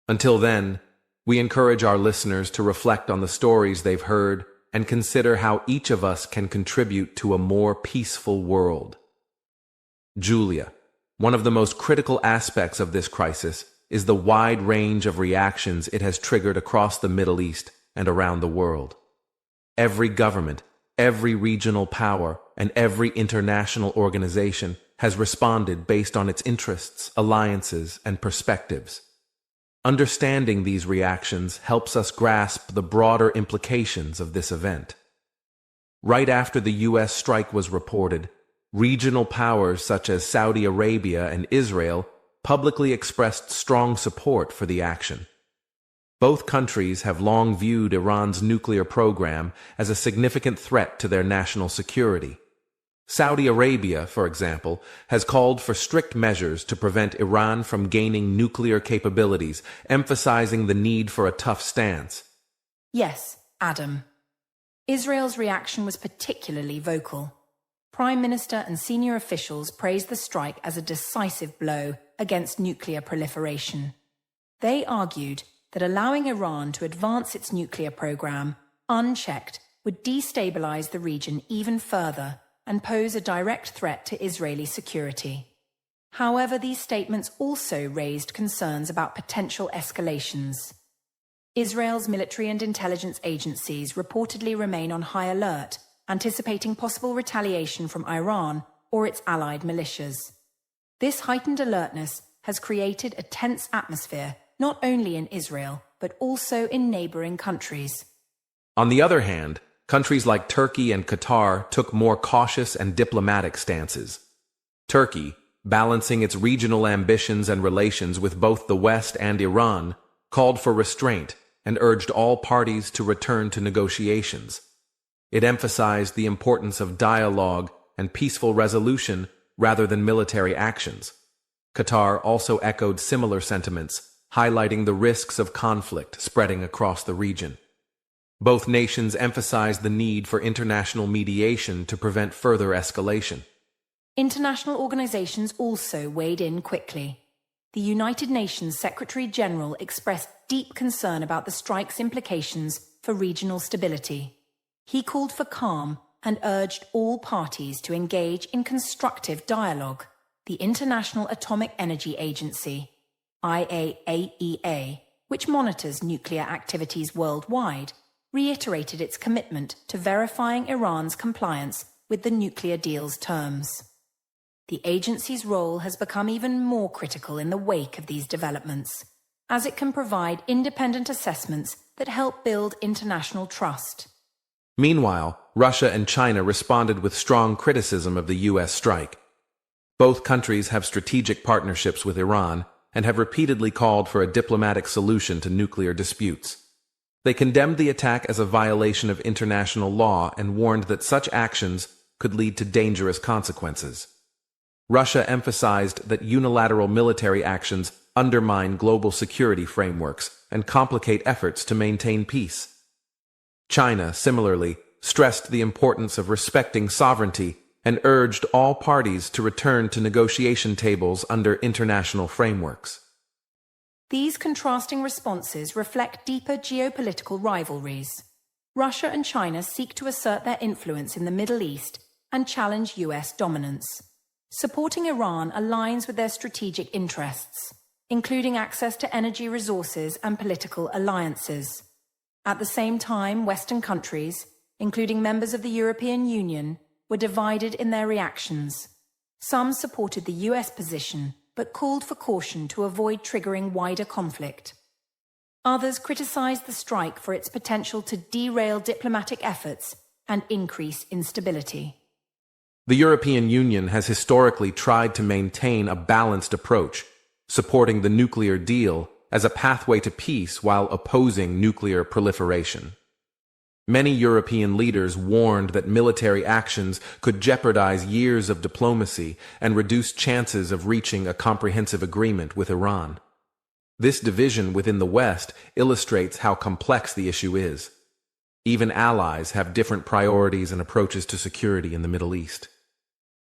Until then, we encourage our listeners to reflect on the stories they've heard and consider how each of us can contribute to a more peaceful world. Julia, one of the most critical aspects of this crisis is the wide range of reactions it has triggered across the Middle East and around the world. Every government, every regional power, and every international organization has responded based on its interests, alliances, and perspectives. Understanding these reactions helps us grasp the broader implications of this event. Right after the U.S. strike was reported, regional powers such as Saudi Arabia and Israel publicly expressed strong support for the action. Both countries have long viewed Iran's nuclear program as a significant threat to their national security. Saudi Arabia, for example, has called for strict measures to prevent Iran from gaining nuclear capabilities, emphasizing the need for a tough stance. Yes, Adam. Israel's reaction was particularly vocal. Prime Minister and senior officials praised the strike as a decisive blow against nuclear proliferation. They argued that allowing Iran to advance its nuclear program unchecked would destabilize the region even further and pose a direct threat to Israeli security. However, these statements also raised concerns about potential escalations. Israel's military and intelligence agencies reportedly remain on high alert, anticipating possible retaliation from Iran or its allied militias. This heightened alertness has created a tense atmosphere not only in Israel, but also in neighboring countries. On the other hand, countries like Turkey and Qatar took more cautious and diplomatic stances. Turkey, balancing its regional ambitions and relations with both the West and Iran, called for restraint and urged all parties to return to negotiations. It emphasized the importance of dialogue and peaceful resolution rather than military actions. Qatar also echoed similar sentiments, highlighting the risks of conflict spreading across the region. Both nations emphasized the need for international mediation to prevent further escalation. International organizations also weighed in quickly. The United Nations Secretary-General expressed deep concern about the strike's implications for regional stability. He called for calm and urged all parties to engage in constructive dialogue. The International Atomic Energy Agency, IAEA, which monitors nuclear activities worldwide, reiterated its commitment to verifying Iran's compliance with the nuclear deal's terms. The agency's role has become even more critical in the wake of these developments, as it can provide independent assessments that help build international trust. Meanwhile, Russia and China responded with strong criticism of the U.S. strike. Both countries have strategic partnerships with Iran and have repeatedly called for a diplomatic solution to nuclear disputes. They condemned the attack as a violation of international law and warned that such actions could lead to dangerous consequences. Russia emphasized that unilateral military actions undermine global security frameworks and complicate efforts to maintain peace. China, similarly, stressed the importance of respecting sovereignty and urged all parties to return to negotiation tables under international frameworks. These contrasting responses reflect deeper geopolitical rivalries. Russia and China seek to assert their influence in the Middle East and challenge US dominance. Supporting Iran aligns with their strategic interests. including access to energy resources and political alliances. At the same time, Western countries, including members of the European Union, were divided in their reactions. Some supported the US position, but called for caution to avoid triggering wider conflict. Others criticized the strike for its potential to derail diplomatic efforts and increase instability. The European Union has historically tried to maintain a balanced approach, supporting the nuclear deal as a pathway to peace while opposing nuclear proliferation. Many European leaders warned that military actions could jeopardize years of diplomacy and reduce chances of reaching a comprehensive agreement with Iran. This division within the West illustrates how complex the issue is. Even allies have different priorities and approaches to security in the Middle East.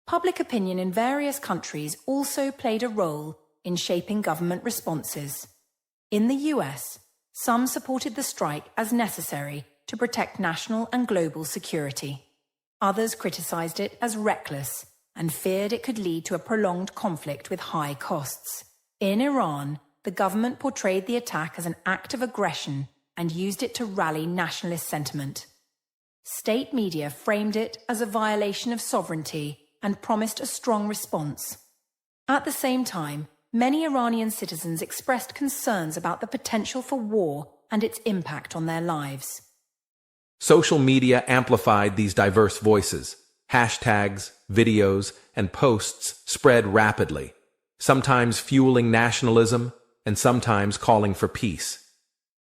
Public opinion in various countries also played a role in shaping government responses. In the US, some supported the strike as necessary to protect national and global security. Others criticized it as reckless and feared it could lead to a prolonged conflict with high costs. In Iran, the government portrayed the attack as an act of aggression and used it to rally nationalist sentiment. State media framed it as a violation of sovereignty and promised a strong response. At the same time, many Iranian citizens expressed concerns about the potential for war and its impact on their lives. Social media amplified these diverse voices. Hashtags, videos, and posts spread rapidly, sometimes fueling nationalism and sometimes calling for peace.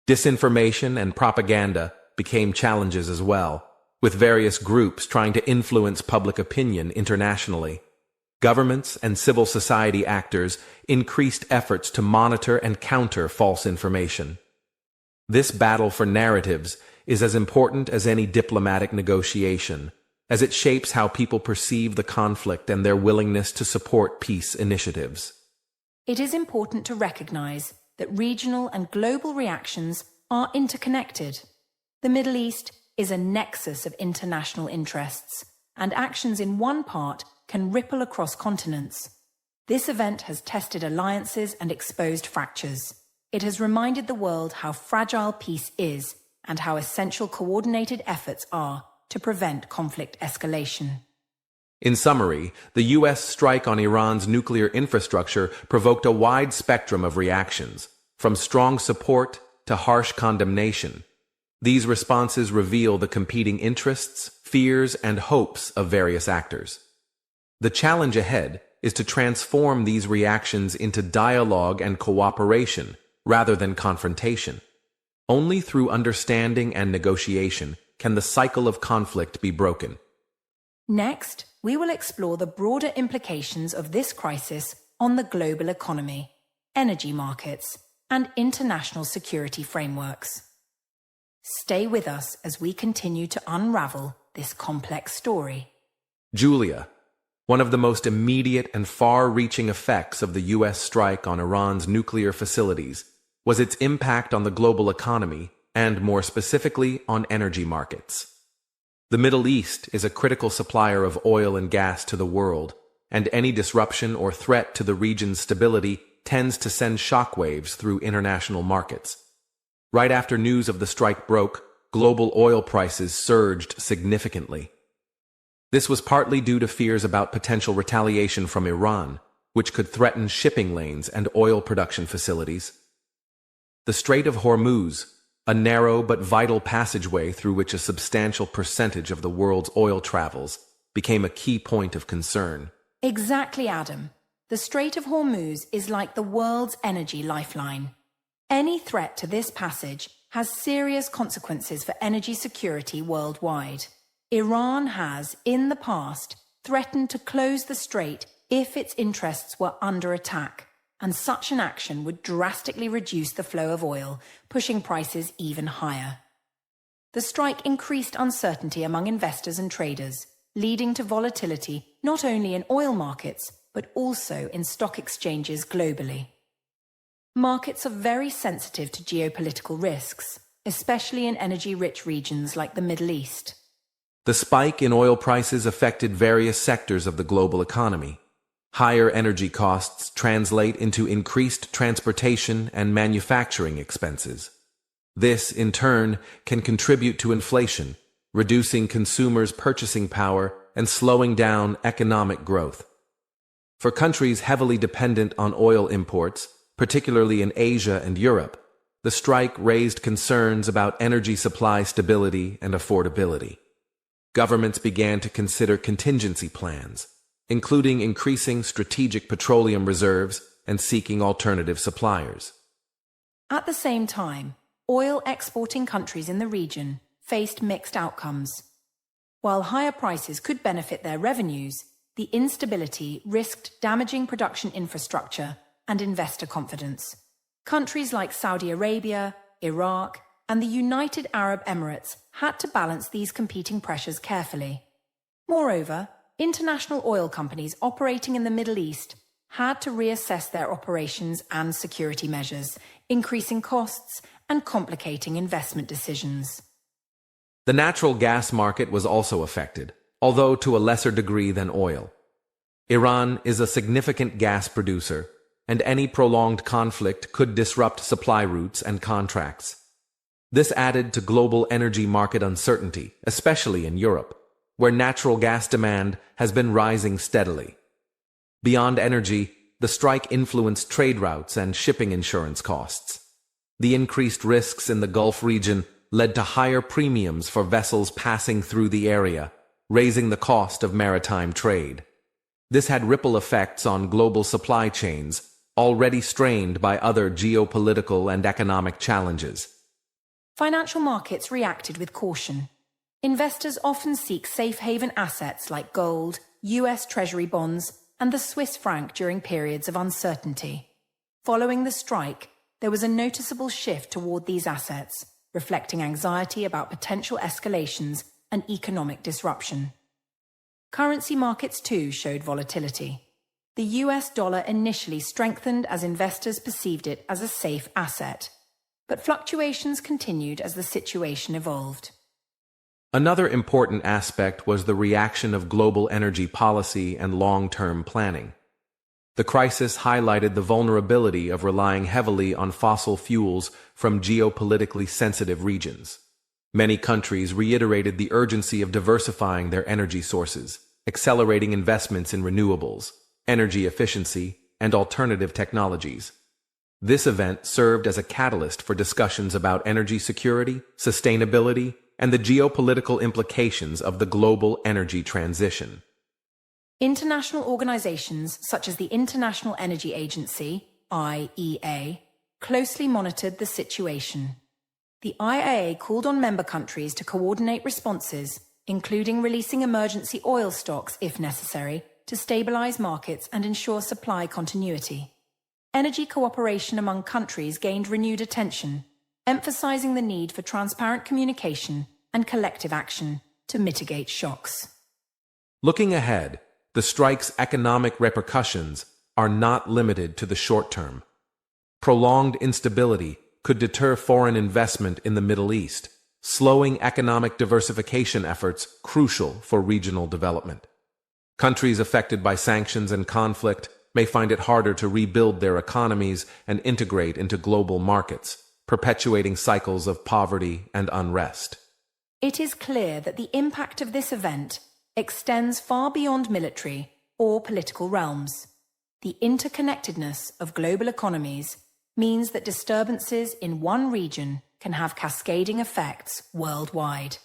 Disinformation and propaganda became challenges as well, with various groups trying to influence public opinion internationally. Governments and civil society actors increased efforts to monitor and counter false information. This battle for narratives is as important as any diplomatic negotiation, as it shapes how people perceive the conflict and their willingness to support peace initiatives. It is important to recognize that regional and global reactions are interconnected. The Middle East is a nexus of international interests, and actions in one part can ripple across continents. This event has tested alliances and exposed fractures. It has reminded the world how fragile peace is and how essential coordinated efforts are to prevent conflict escalation. In summary, the U.S. strike on Iran's nuclear infrastructure provoked a wide spectrum of reactions, from strong support to harsh condemnation. These responses reveal the competing interests, fears, and hopes of various actors. The challenge ahead is to transform these reactions into dialogue and cooperation rather than confrontation. Only through understanding and negotiation can the cycle of conflict be broken. Next, we will explore the broader implications of this crisis on the global economy, energy markets, and international security frameworks. Stay with us as we continue to unravel this complex story. Julia, one of the most immediate and far-reaching effects of the U.S. strike on Iran's nuclear facilities was its impact on the global economy and, more specifically, on energy markets. The Middle East is a critical supplier of oil and gas to the world, and any disruption or threat to the region's stability tends to send shockwaves through international markets. Right after news of the strike broke, global oil prices surged significantly. This was partly due to fears about potential retaliation from Iran, which could threaten shipping lanes and oil production facilities. The Strait of Hormuz, a narrow but vital passageway through which a substantial percentage of the world's oil travels, became a key point of concern. Exactly, Adam. The Strait of Hormuz is like the world's energy lifeline. Any threat to this passage has serious consequences for energy security worldwide. Iran has, in the past, threatened to close the strait if its interests were under attack, and such an action would drastically reduce the flow of oil, pushing prices even higher. The strike increased uncertainty among investors and traders, leading to volatility not only in oil markets, but also in stock exchanges globally. Markets are very sensitive to geopolitical risks, especially in energy-rich regions like the Middle East. The spike in oil prices affected various sectors of the global economy. Higher energy costs translate into increased transportation and manufacturing expenses. This, in turn, can contribute to inflation, reducing consumers' purchasing power and slowing down economic growth. For countries heavily dependent on oil imports, particularly in Asia and Europe, the strike raised concerns about energy supply stability and affordability. Governments began to consider contingency plans, including increasing strategic petroleum reserves and seeking alternative suppliers. At the same time, oil exporting countries in the region faced mixed outcomes. While higher prices could benefit their revenues, the instability risked damaging production infrastructure and investor confidence. Countries like Saudi Arabia, Iraq, and the United Arab Emirates had to balance these competing pressures carefully. Moreover, international oil companies operating in the Middle East had to reassess their operations and security measures, increasing costs and complicating investment decisions. The natural gas market was also affected, although to a lesser degree than oil. Iran is a significant gas producer, and any prolonged conflict could disrupt supply routes and contracts. This added to global energy market uncertainty, especially in Europe, where natural gas demand has been rising steadily. Beyond energy, the strike influenced trade routes and shipping insurance costs. The increased risks in the Gulf region led to higher premiums for vessels passing through the area, raising the cost of maritime trade. This had ripple effects on global supply chains, already strained by other geopolitical and economic challenges. Financial markets reacted with caution. Investors often seek safe haven assets like gold, US Treasury bonds, and the Swiss franc during periods of uncertainty. Following the strike, there was a noticeable shift toward these assets, reflecting anxiety about potential escalations and economic disruption. Currency markets too showed volatility. The US dollar initially strengthened as investors perceived it as a safe asset, but fluctuations continued as the situation evolved. Another important aspect was the reaction of global energy policy and long-term planning. The crisis highlighted the vulnerability of relying heavily on fossil fuels from geopolitically sensitive regions. Many countries reiterated the urgency of diversifying their energy sources, accelerating investments in renewables, energy efficiency, and alternative technologies. This event served as a catalyst for discussions about energy security, sustainability, and the geopolitical implications of the global energy transition. International organizations such as the International Energy Agency, IEA, closely monitored the situation. The IEA called on member countries to coordinate responses, including releasing emergency oil stocks if necessary, to stabilize markets and ensure supply continuity. Energy cooperation among countries gained renewed attention, emphasizing the need for transparent communication and collective action to mitigate shocks. Looking ahead, the strike's economic repercussions are not limited to the short term. Prolonged instability could deter foreign investment in the Middle East, slowing economic diversification efforts crucial for regional development. Countries affected by sanctions and conflict may find it harder to rebuild their economies and integrate into global markets, perpetuating cycles of poverty and unrest. It is clear that the impact of this event extends far beyond military or political realms. The interconnectedness of global economies means that disturbances in one region can have cascading effects worldwide.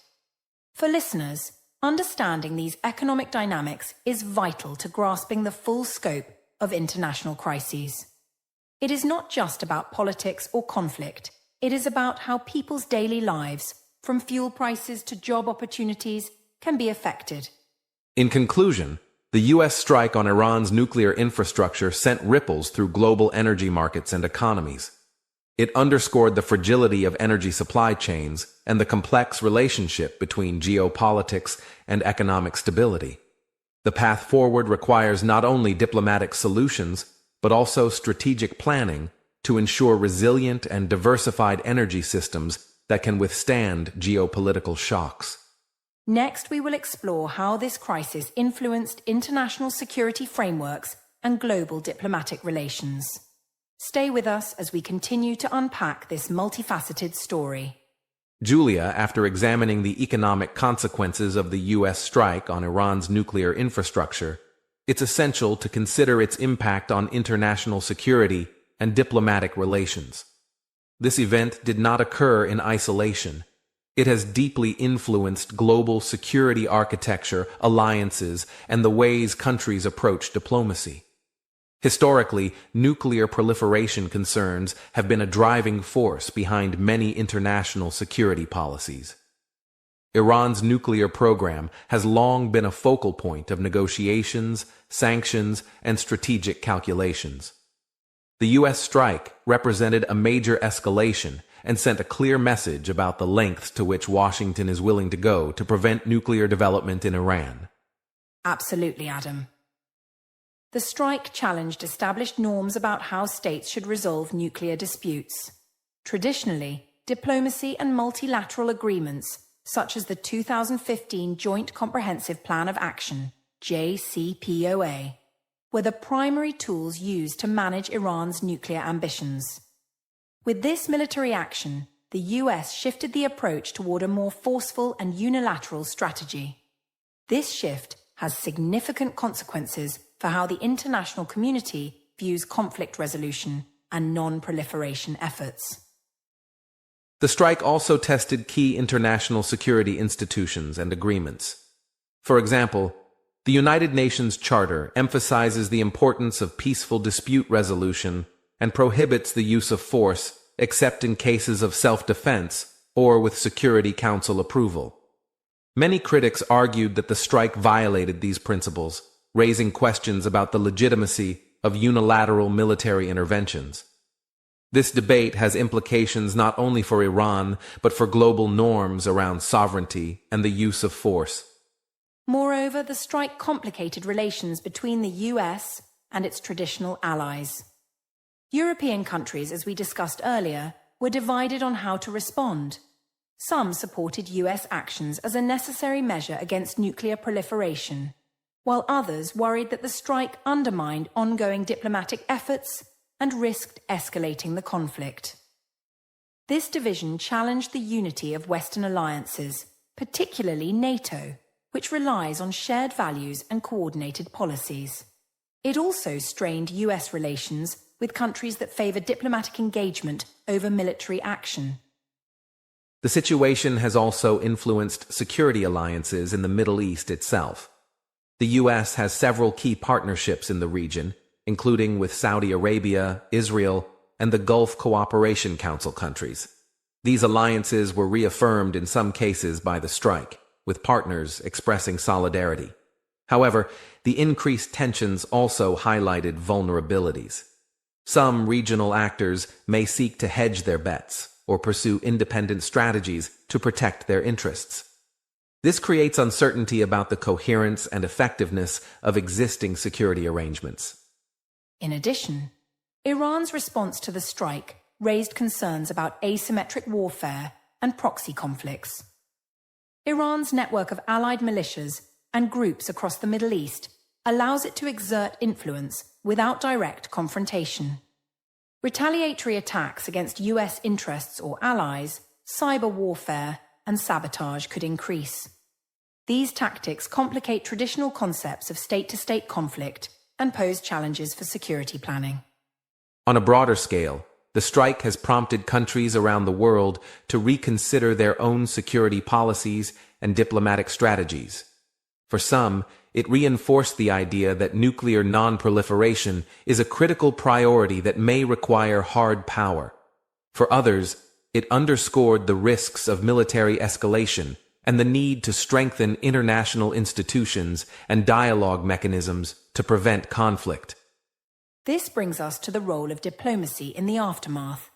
For listeners, understanding these economic dynamics is vital to grasping the full scope of international crises. It is not just about politics or conflict. It is about how people's daily lives, from fuel prices to job opportunities, can be affected. In conclusion, the U.S. strike on Iran's nuclear infrastructure sent ripples through global energy markets and economies. It underscored the fragility of energy supply chains and the complex relationship between geopolitics and economic stability. The path forward requires not only diplomatic solutions, but also strategic planning to ensure resilient and diversified energy systems that can withstand geopolitical shocks. Next, we will explore how this crisis influenced international security frameworks and global diplomatic relations. Stay with us as we continue to unpack this multifaceted story. Julia, after examining the economic consequences of the U.S. strike on Iran's nuclear infrastructure, it's essential to consider its impact on international security and diplomatic relations. This event did not occur in isolation. It has deeply influenced global security architecture, alliances, and the ways countries approach diplomacy. Historically, nuclear proliferation concerns have been a driving force behind many international security policies. Iran's nuclear program has long been a focal point of negotiations, sanctions, and strategic calculations. The U.S. strike represented a major escalation and sent a clear message about the lengths to which Washington is willing to go to prevent nuclear development in Iran. Absolutely, Adam. The strike challenged established norms about how states should resolve nuclear disputes. Traditionally, diplomacy and multilateral agreements, such as the 2015 Joint Comprehensive Plan of Action, JCPOA, were the primary tools used to manage Iran's nuclear ambitions. With this military action, the US shifted the approach toward a more forceful and unilateral strategy. This shift has significant consequences for how the international community views conflict resolution and non-proliferation efforts. The strike also tested key international security institutions and agreements. For example, the United Nations Charter emphasizes the importance of peaceful dispute resolution and prohibits the use of force except in cases of self-defense or with Security Council approval. Many critics argued that the strike violated these principles, raising questions about the legitimacy of unilateral military interventions. This debate has implications not only for Iran, but for global norms around sovereignty and the use of force. Moreover, the strike complicated relations between the US and its traditional allies. European countries, as we discussed earlier, were divided on how to respond. Some supported US actions as a necessary measure against nuclear proliferation, while others worried that the strike undermined ongoing diplomatic efforts and risked escalating the conflict. This division challenged the unity of Western alliances, particularly NATO, which relies on shared values and coordinated policies. It also strained US relations with countries that favor diplomatic engagement over military action. The situation has also influenced security alliances in the Middle East itself. The U.S. has several key partnerships in the region, including with Saudi Arabia, Israel, and the Gulf Cooperation Council countries. These alliances were reaffirmed in some cases by the strike, with partners expressing solidarity. However, the increased tensions also highlighted vulnerabilities. Some regional actors may seek to hedge their bets or pursue independent strategies to protect their interests. This creates uncertainty about the coherence and effectiveness of existing security arrangements. In addition, Iran's response to the strike raised concerns about asymmetric warfare and proxy conflicts. Iran's network of allied militias and groups across the Middle East allows it to exert influence without direct confrontation. Retaliatory attacks against US interests or allies, cyber warfare, and sabotage could increase. These tactics complicate traditional concepts of state-to-state conflict and pose challenges for security planning. On a broader scale, the strike has prompted countries around the world to reconsider their own security policies and diplomatic strategies. For some, it reinforced the idea that nuclear non-proliferation is a critical priority that may require hard power. For others, it underscored the risks of military escalation and the need to strengthen international institutions and dialogue mechanisms to prevent conflict. This brings us to the role of diplomacy in the aftermath.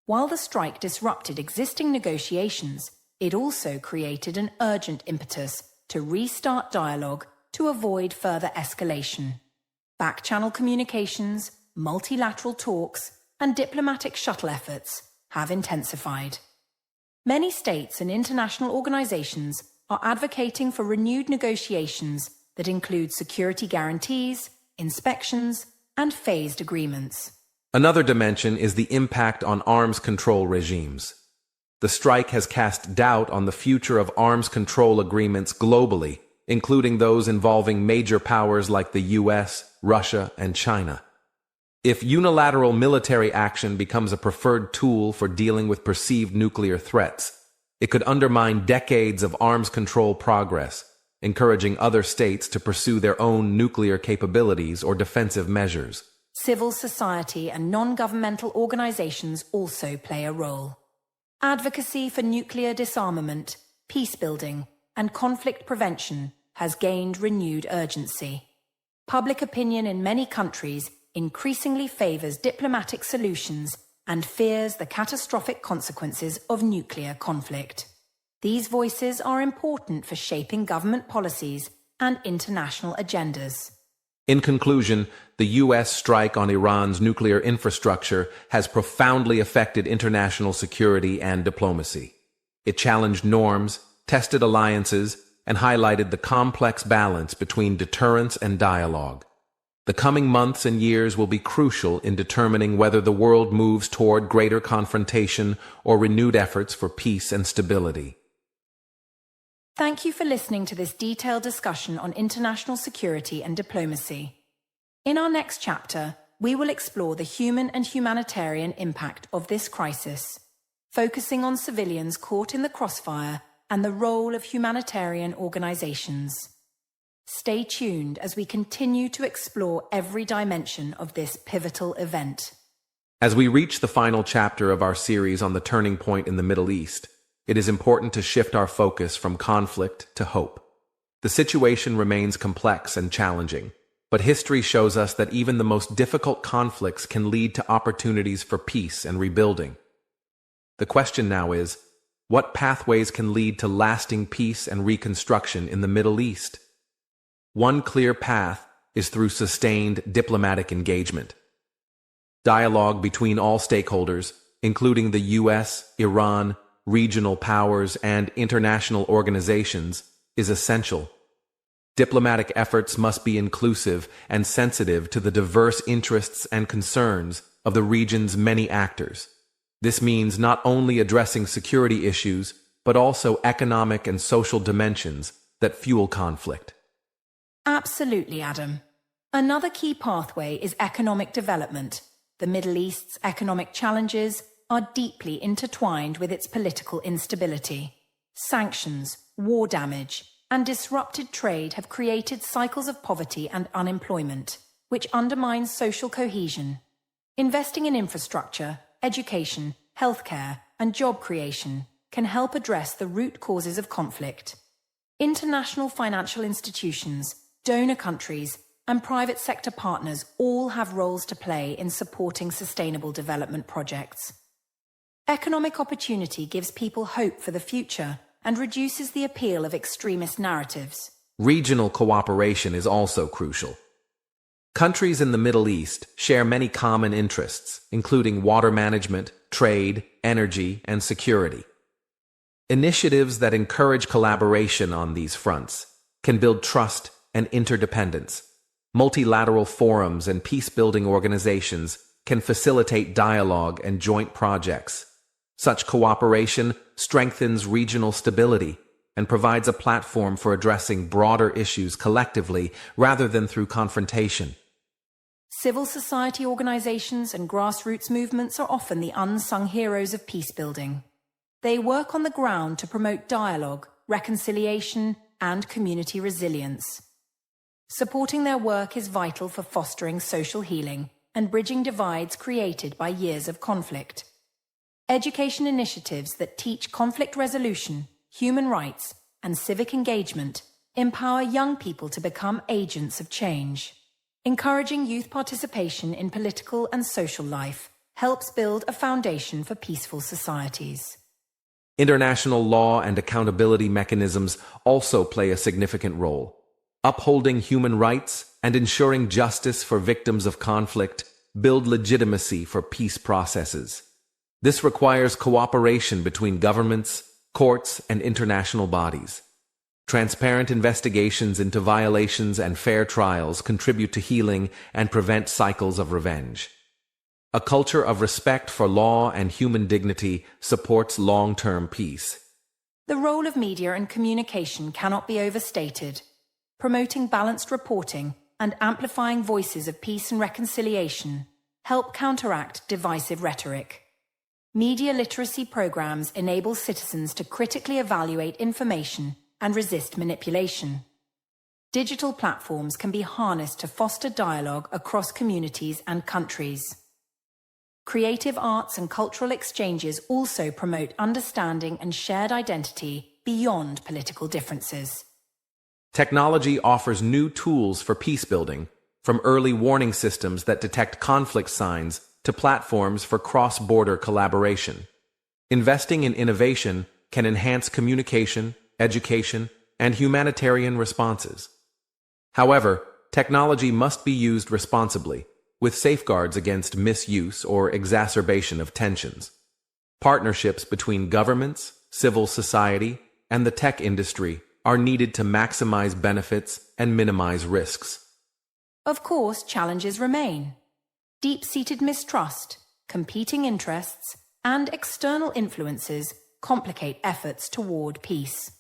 While the strike disrupted existing negotiations, it also created an urgent impetus to restart dialogue to avoid further escalation. Back-channel communications, multilateral talks, and diplomatic shuttle efforts have intensified. Many states and international organizations are advocating for renewed negotiations that include security guarantees, inspections, and phased agreements. Another dimension is the impact on arms control regimes. The strike has cast doubt on the future of arms control agreements globally, including those involving major powers like the US, Russia, and China. If unilateral military action becomes a preferred tool for dealing with perceived nuclear threats, it could undermine decades of arms control progress, encouraging other states to pursue their own nuclear capabilities or defensive measures. Civil society and non-governmental organizations also play a role. Advocacy for nuclear disarmament, peace-building, and conflict prevention has gained renewed urgency. Public opinion in many countries increasingly favors diplomatic solutions and fears the catastrophic consequences of nuclear conflict. These voices are important for shaping government policies and international agendas. In conclusion, the U.S. strike on Iran's nuclear infrastructure has profoundly affected international security and diplomacy. It challenged norms, tested alliances, and highlighted the complex balance between deterrence and dialogue. The coming months and years will be crucial in determining whether the world moves toward greater confrontation or renewed efforts for peace and stability. Thank you for listening to this detailed discussion on international security and diplomacy. In our next chapter, we will explore the human and humanitarian impact of this crisis, focusing on civilians caught in the crossfire and the role of humanitarian organizations. Stay tuned as we continue to explore every dimension of this pivotal event. As we reach the final chapter of our series on the turning point in the Middle East, it is important to shift our focus from conflict to hope. The situation remains complex and challenging, but history shows us that even the most difficult conflicts can lead to opportunities for peace and rebuilding. The question now is, what pathways can lead to lasting peace and reconstruction in the Middle East? One clear path is through sustained diplomatic engagement. Dialogue between all stakeholders, including the US, Iran, regional powers, and international organizations, is essential. Diplomatic efforts must be inclusive and sensitive to the diverse interests and concerns of the region's many actors. This means not only addressing security issues, but also economic and social dimensions that fuel conflict. Absolutely, Adam. Another key pathway is economic development. The Middle East's economic challenges are deeply intertwined with its political instability. Sanctions, war damage, and disrupted trade have created cycles of poverty and unemployment, which undermines social cohesion. Investing in infrastructure, education, healthcare, and job creation can help address the root causes of conflict. International financial institutions, donor countries, and private sector partners all have roles to play in supporting sustainable development projects. Economic opportunity gives people hope for the future and reduces the appeal of extremist narratives. Regional cooperation is also crucial. Countries in the Middle East share many common interests, including water management, trade, energy, and security. Initiatives that encourage collaboration on these fronts can build trust and interdependence. Multilateral forums and peace-building organizations can facilitate dialogue and joint projects. Such cooperation strengthens regional stability and provides a platform for addressing broader issues collectively rather than through confrontation. Civil society organizations and grassroots movements are often the unsung heroes of peacebuilding. They work on the ground to promote dialogue, reconciliation, and community resilience. Supporting their work is vital for fostering social healing and bridging divides created by years of conflict. Education initiatives that teach conflict resolution, human rights, and civic engagement empower young people to become agents of change. Encouraging youth participation in political and social life helps build a foundation for peaceful societies. International law and accountability mechanisms also play a significant role. Upholding human rights and ensuring justice for victims of conflict build legitimacy for peace processes. This requires cooperation between governments, courts, and international bodies. Transparent investigations into violations and fair trials contribute to healing and prevent cycles of revenge. A culture of respect for law and human dignity supports long-term peace. The role of media and communication cannot be overstated. Promoting balanced reporting and amplifying voices of peace and reconciliation help counteract divisive rhetoric. Media literacy programs enable citizens to critically evaluate information and resist manipulation. Digital platforms can be harnessed to foster dialogue across communities and countries. Creative arts and cultural exchanges also promote understanding and shared identity beyond political differences. Technology offers new tools for peace-building, from early warning systems that detect conflict signs to platforms for cross-border collaboration. Investing in innovation can enhance communication, education, and humanitarian responses. However, technology must be used responsibly, with safeguards against misuse or exacerbation of tensions. Partnerships between governments, civil society, and the tech industry are needed to maximize benefits and minimize risks. Of course, challenges remain. Deep-seated mistrust, competing interests, and external influences complicate efforts toward peace.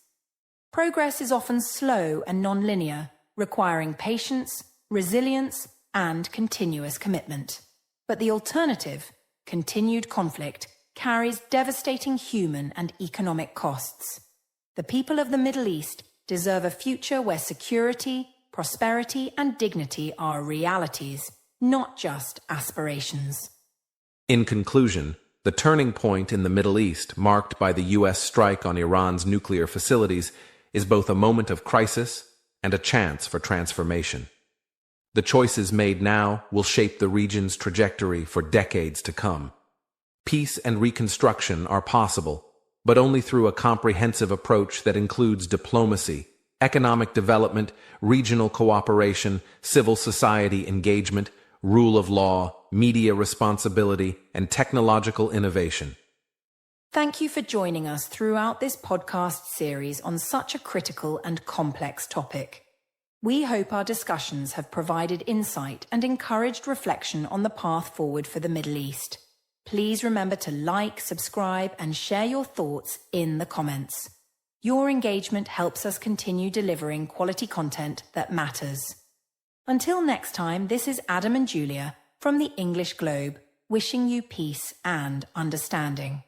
Progress is often slow and non-linear, requiring patience, resilience, and continuous commitment. But the alternative, continued conflict, carries devastating human and economic costs. The people of the Middle East deserve a future where security, prosperity, and dignity are realities, not just aspirations. In conclusion, the turning point in the Middle East, marked by the U.S. strike on Iran's nuclear facilities, is both a moment of crisis and a chance for transformation. The choices made now will shape the region's trajectory for decades to come. Peace and reconstruction are possible, but only through a comprehensive approach that includes diplomacy, economic development, regional cooperation, civil society engagement, rule of law, media responsibility, and technological innovation. Thank you for joining us throughout this podcast series on such a critical and complex topic. We hope our discussions have provided insight and encouraged reflection on the path forward for the Middle East. Please remember to like, subscribe, and share your thoughts in the comments. Your engagement helps us continue delivering quality content that matters. Until next time, this is Adam and Julia from the English Globe, wishing you peace and understanding.